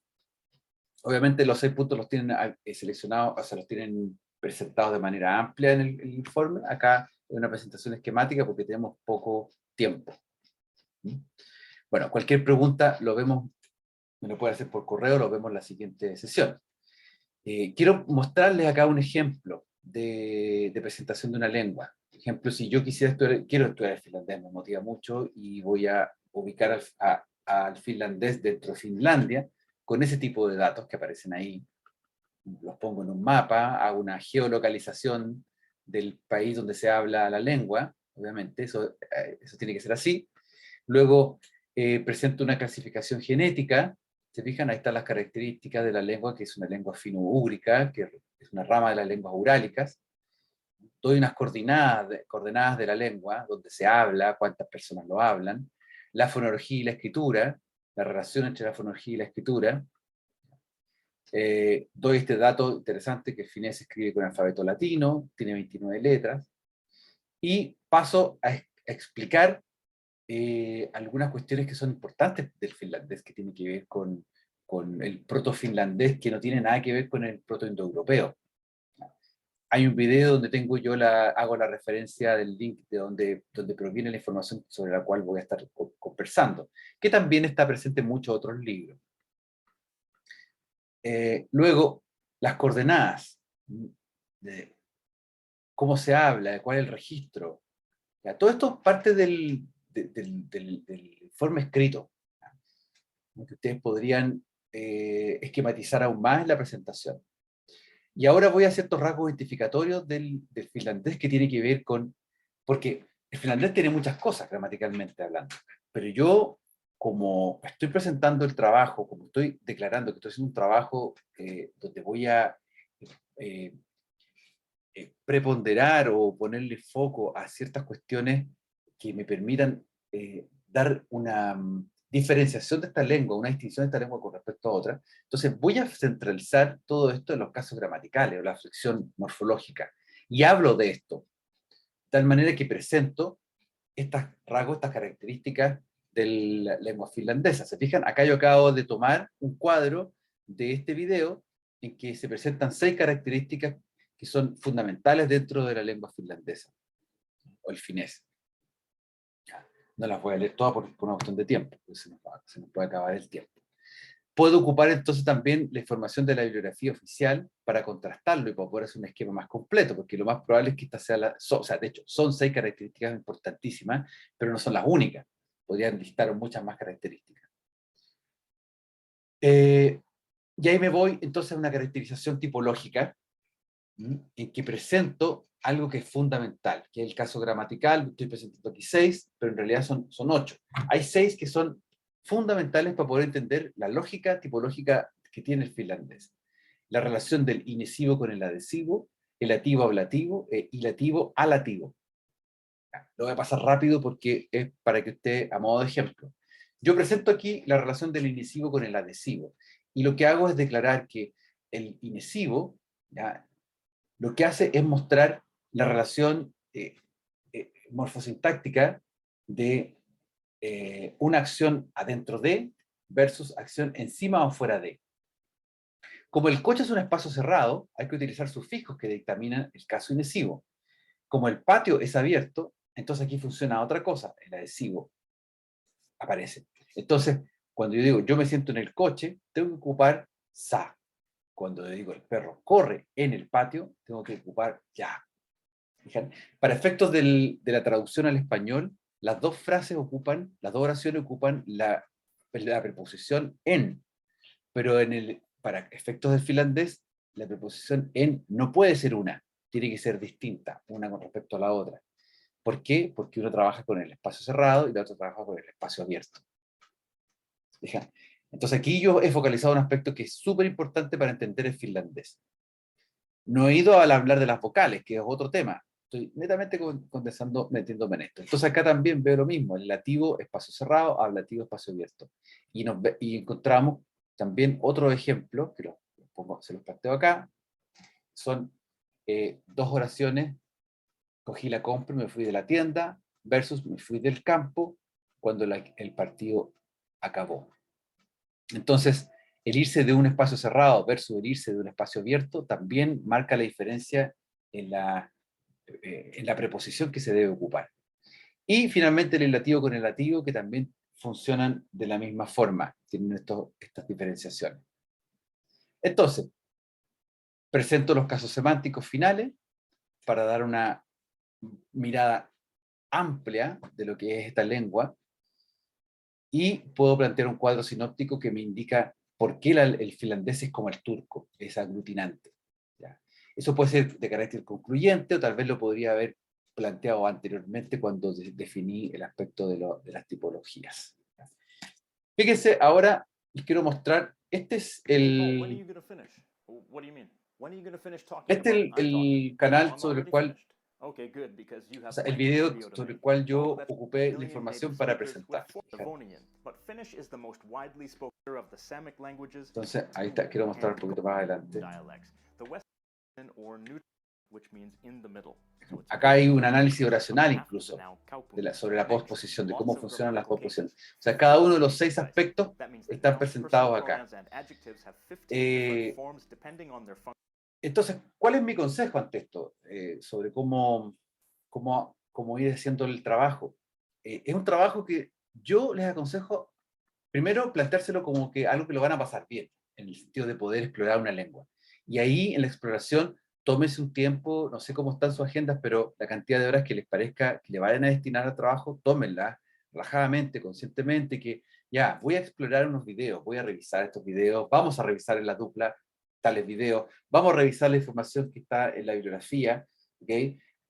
[SPEAKER 1] Obviamente los 6 puntos los tienen seleccionados, o sea, los tienen presentados de manera amplia en el informe. Acá es una presentación esquemática porque tenemos poco tiempo. Bueno, cualquier pregunta lo vemos, me lo puede hacer por correo, lo vemos en la siguiente sesión. Quiero mostrarles acá un ejemplo de presentación de una lengua. Por ejemplo, si yo quiero estudiar el finlandés, me motiva mucho y voy a ubicar al finlandés dentro de Finlandia con ese tipo de datos que aparecen ahí. Los pongo en un mapa, hago una geolocalización del país donde se habla la lengua, obviamente, eso tiene que ser así. Luego presento una clasificación genética. ¿Se fijan? Ahí están las características de la lengua, que es una lengua fino-úgrica, que es una rama de las lenguas urálicas. Doy unas coordenadas de la lengua, donde se habla, cuántas personas lo hablan, la fonología y la escritura, la relación entre la fonología y la escritura. Doy este dato interesante que el finés se escribe con alfabeto latino, tiene 29 letras, y paso a explicar algunas cuestiones que son importantes del finlandés, que tienen que ver con el proto-finlandés, que no tiene nada que ver con el proto-indoeuropeo. Hay un video donde hago la referencia del link de donde proviene la información sobre la cual voy a estar conversando, que también está presente en muchos otros libros. Luego, las coordenadas de cómo se habla, de cuál es el registro. ¿Ya? Todo esto es parte del informe escrito, ¿ya? Que ustedes podrían esquematizar aún más en la presentación. Y ahora voy a ciertos rasgos identificatorios del finlandés que tiene que ver con... Porque el finlandés tiene muchas cosas gramaticalmente hablando, pero yo, como estoy presentando el trabajo, como estoy declarando que estoy haciendo un trabajo donde voy a preponderar o ponerle foco a ciertas cuestiones que me permitan dar una diferenciación de esta lengua, una distinción de esta lengua con respecto a otra. Entonces voy a centralizar todo esto en los casos gramaticales o la flexión morfológica. Y hablo de esto, de tal manera que presento estos rasgos, estas características de la lengua finlandesa. ¿Se fijan? Acá yo acabo de tomar un cuadro de este video en que se presentan 6 características que son fundamentales dentro de la lengua finlandesa, o el finés. No las voy a leer todas por una cuestión de tiempo, porque se nos puede acabar el tiempo. Puedo ocupar entonces también la información de la bibliografía oficial para contrastarlo y para poder hacer un esquema más completo, porque lo más probable es que esta sea de hecho, son 6 características importantísimas, pero no son las únicas. Podrían listar muchas más características. Y ahí me voy entonces a una caracterización tipológica, en que presento algo que es fundamental, que es el caso gramatical. Estoy presentando aquí 6, pero en realidad son 8. Hay 6 que son fundamentales para poder entender la lógica tipológica que tiene el finlandés. La relación del inesivo con el adhesivo, el ativo ablativo y lativo alativo. Lo voy a pasar rápido porque es para que esté a modo de ejemplo. Yo presento aquí la relación del inesivo con el adhesivo, y lo que hago es declarar que el inesivo, ¿ya?, lo que hace es mostrar la relación morfosintáctica de una acción adentro de versus acción encima o fuera de. Como el coche es un espacio cerrado, hay que utilizar sufijos que dictaminan el caso inesivo. Como el patio es abierto, entonces aquí funciona otra cosa, el adhesivo aparece. Entonces, cuando yo digo yo me siento en el coche, tengo que ocupar sa. Cuando digo el perro corre en el patio, tengo que ocupar ya. Fijan, para efectos de la traducción al español, las dos oraciones ocupan la preposición en, pero para efectos del finlandés, la preposición en no puede ser una, tiene que ser distinta, una con respecto a la otra. ¿Por qué? Porque uno trabaja con el espacio cerrado y la otra trabaja con el espacio abierto. Fijan. Entonces aquí yo he focalizado un aspecto que es súper importante para entender el finlandés. No he ido al hablar de las vocales, que es otro tema. Estoy netamente condensando, metiéndome en esto. Entonces acá también veo lo mismo. El lativo, espacio cerrado, ablativo, espacio abierto. Y encontramos también otro ejemplo, que se los planteo acá. Son 2 oraciones. Cogí la compra y me fui de la tienda, versus me fui del campo cuando el partido acabó. Entonces, El irse de un espacio cerrado versus el irse de un espacio abierto también marca la diferencia en la preposición que se debe ocupar. Y finalmente el relativo con el dativo, que también funcionan de la misma forma, tienen estas diferenciaciones. Entonces, presento los casos semánticos finales para dar una mirada amplia de lo que es esta lengua, y puedo plantear un cuadro sinóptico que me indica por qué el finlandés es como el turco, es aglutinante. ¿Ya? Eso puede ser de carácter concluyente, o tal vez lo podría haber planteado anteriormente cuando definí el aspecto de las tipologías. ¿Ya? Fíjense, ahora les quiero mostrar, este es el canal sobre el cual, o sea, el video sobre el cual yo ocupé la información para presentar. Entonces, ahí está, quiero mostrar un poquito más adelante. Acá hay un análisis oracional incluso sobre la posposición, de cómo funcionan las posposiciones. O sea, cada uno de los 6 aspectos están presentados acá. Entonces, ¿cuál es mi consejo ante esto? Sobre cómo ir haciendo el trabajo. Es un trabajo que yo les aconsejo, primero, planteárselo como que algo que lo van a pasar bien, en el sentido de poder explorar una lengua. Y ahí, en la exploración, tómese un tiempo, no sé cómo están sus agendas, pero la cantidad de horas que les parezca que le vayan a destinar al trabajo, tómenla relajadamente, conscientemente, que ya, voy a explorar unos videos, voy a revisar estos videos, vamos a revisar en la dupla tales videos, vamos a revisar la información que está en la bibliografía, ¿ok?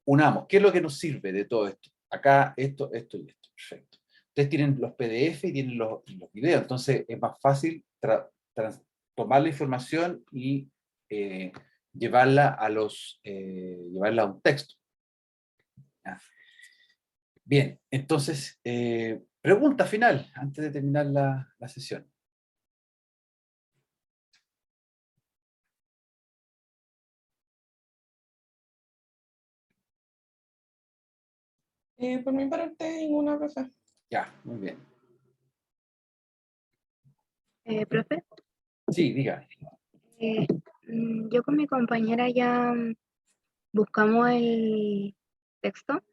[SPEAKER 1] Unamos, ¿qué es lo que nos sirve de todo esto? Acá, esto y esto, perfecto. Ustedes tienen los PDF y tienen los videos, entonces es más fácil tomar la información y llevarla a un texto. Bien, entonces, pregunta final, antes de terminar la sesión.
[SPEAKER 2] Por mi parte, ninguna, profe.
[SPEAKER 1] Ya, muy bien.
[SPEAKER 6] Profe,
[SPEAKER 1] Sí, diga.
[SPEAKER 6] yo con mi compañera ya buscamos el texto,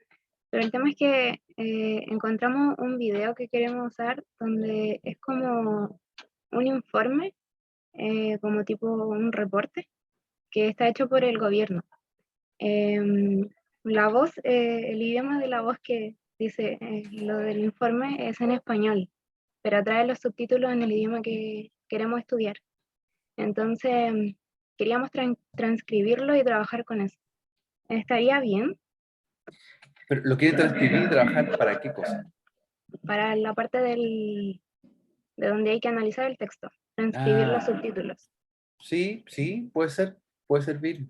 [SPEAKER 6] pero el tema es que encontramos un video que queremos usar donde es como un informe, como tipo un reporte, que está hecho por el gobierno. La voz, el idioma de la voz que dice lo del informe es en español, pero trae los subtítulos en el idioma que queremos estudiar. Entonces, queríamos transcribirlo y trabajar con eso. ¿Estaría bien?
[SPEAKER 1] Pero lo quieren transcribir y trabajar ¿para qué cosa?
[SPEAKER 6] Para la parte de donde hay que analizar el texto, transcribir los subtítulos.
[SPEAKER 1] Sí, puede servir.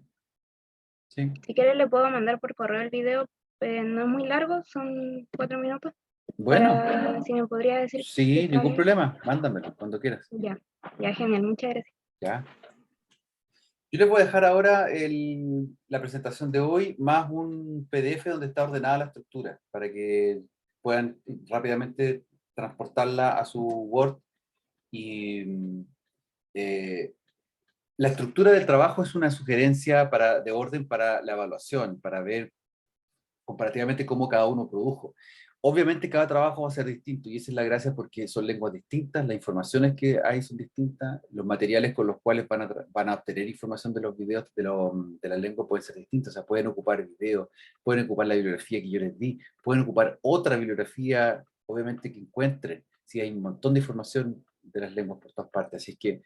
[SPEAKER 1] Sí.
[SPEAKER 6] Si quieres le puedo mandar por correo el video, no es muy largo, son 4 minutos.
[SPEAKER 1] Bueno,
[SPEAKER 6] Para, si me podría decir si
[SPEAKER 1] sí,
[SPEAKER 6] está
[SPEAKER 1] ningún
[SPEAKER 6] bien.
[SPEAKER 1] problema, mándamelo cuando quieras.
[SPEAKER 6] Ya, genial, muchas gracias.
[SPEAKER 1] Ya. Yo les voy a dejar ahora la presentación de hoy, más un PDF donde está ordenada la estructura, para que puedan rápidamente transportarla a su Word. Y la estructura del trabajo es una sugerencia de orden para la evaluación, para ver comparativamente cómo cada uno produjo. Obviamente cada trabajo va a ser distinto, y esa es la gracia, porque son lenguas distintas, las informaciones que hay son distintas, los materiales con los cuales van a obtener información de los videos de la lengua pueden ser distintos. O sea, pueden ocupar videos, pueden ocupar la bibliografía que yo les di, pueden ocupar otra bibliografía, obviamente, que encuentren. Sí, hay un montón de información de las lenguas por todas partes, así es que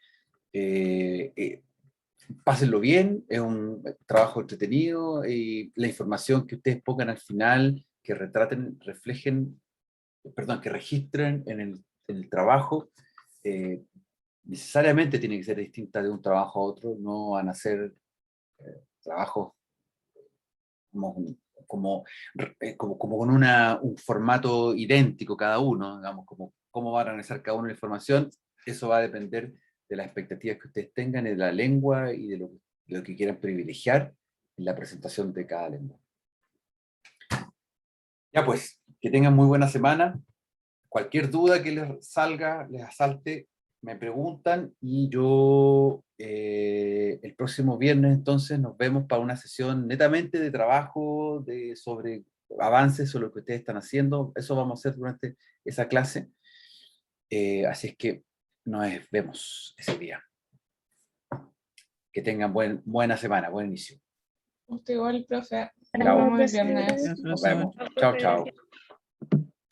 [SPEAKER 1] pásenlo bien, es un trabajo entretenido, y la información que ustedes pongan al final, que que registren en el trabajo, necesariamente tiene que ser distinta de un trabajo a otro, no van a ser trabajos como con un formato idéntico cada uno, digamos, cómo van a analizar cada uno la información. Eso va a depender de las expectativas que ustedes tengan, de la lengua y de lo que quieran privilegiar en la presentación de cada lengua. Ya pues, que tengan muy buena semana. Cualquier duda que les salga, les asalte, me preguntan y yo el próximo viernes entonces nos vemos para una sesión netamente de trabajo, sobre avances sobre lo que ustedes están haciendo. Eso vamos a hacer durante esa clase. Así es que nos vemos ese día. Que tengan buena semana, buen inicio.
[SPEAKER 2] Usted igual, profe.
[SPEAKER 1] Chao.
[SPEAKER 2] Nos vemos el viernes.
[SPEAKER 3] Gracias,
[SPEAKER 1] Nos
[SPEAKER 3] profesor.
[SPEAKER 1] vemos. Chao, chao.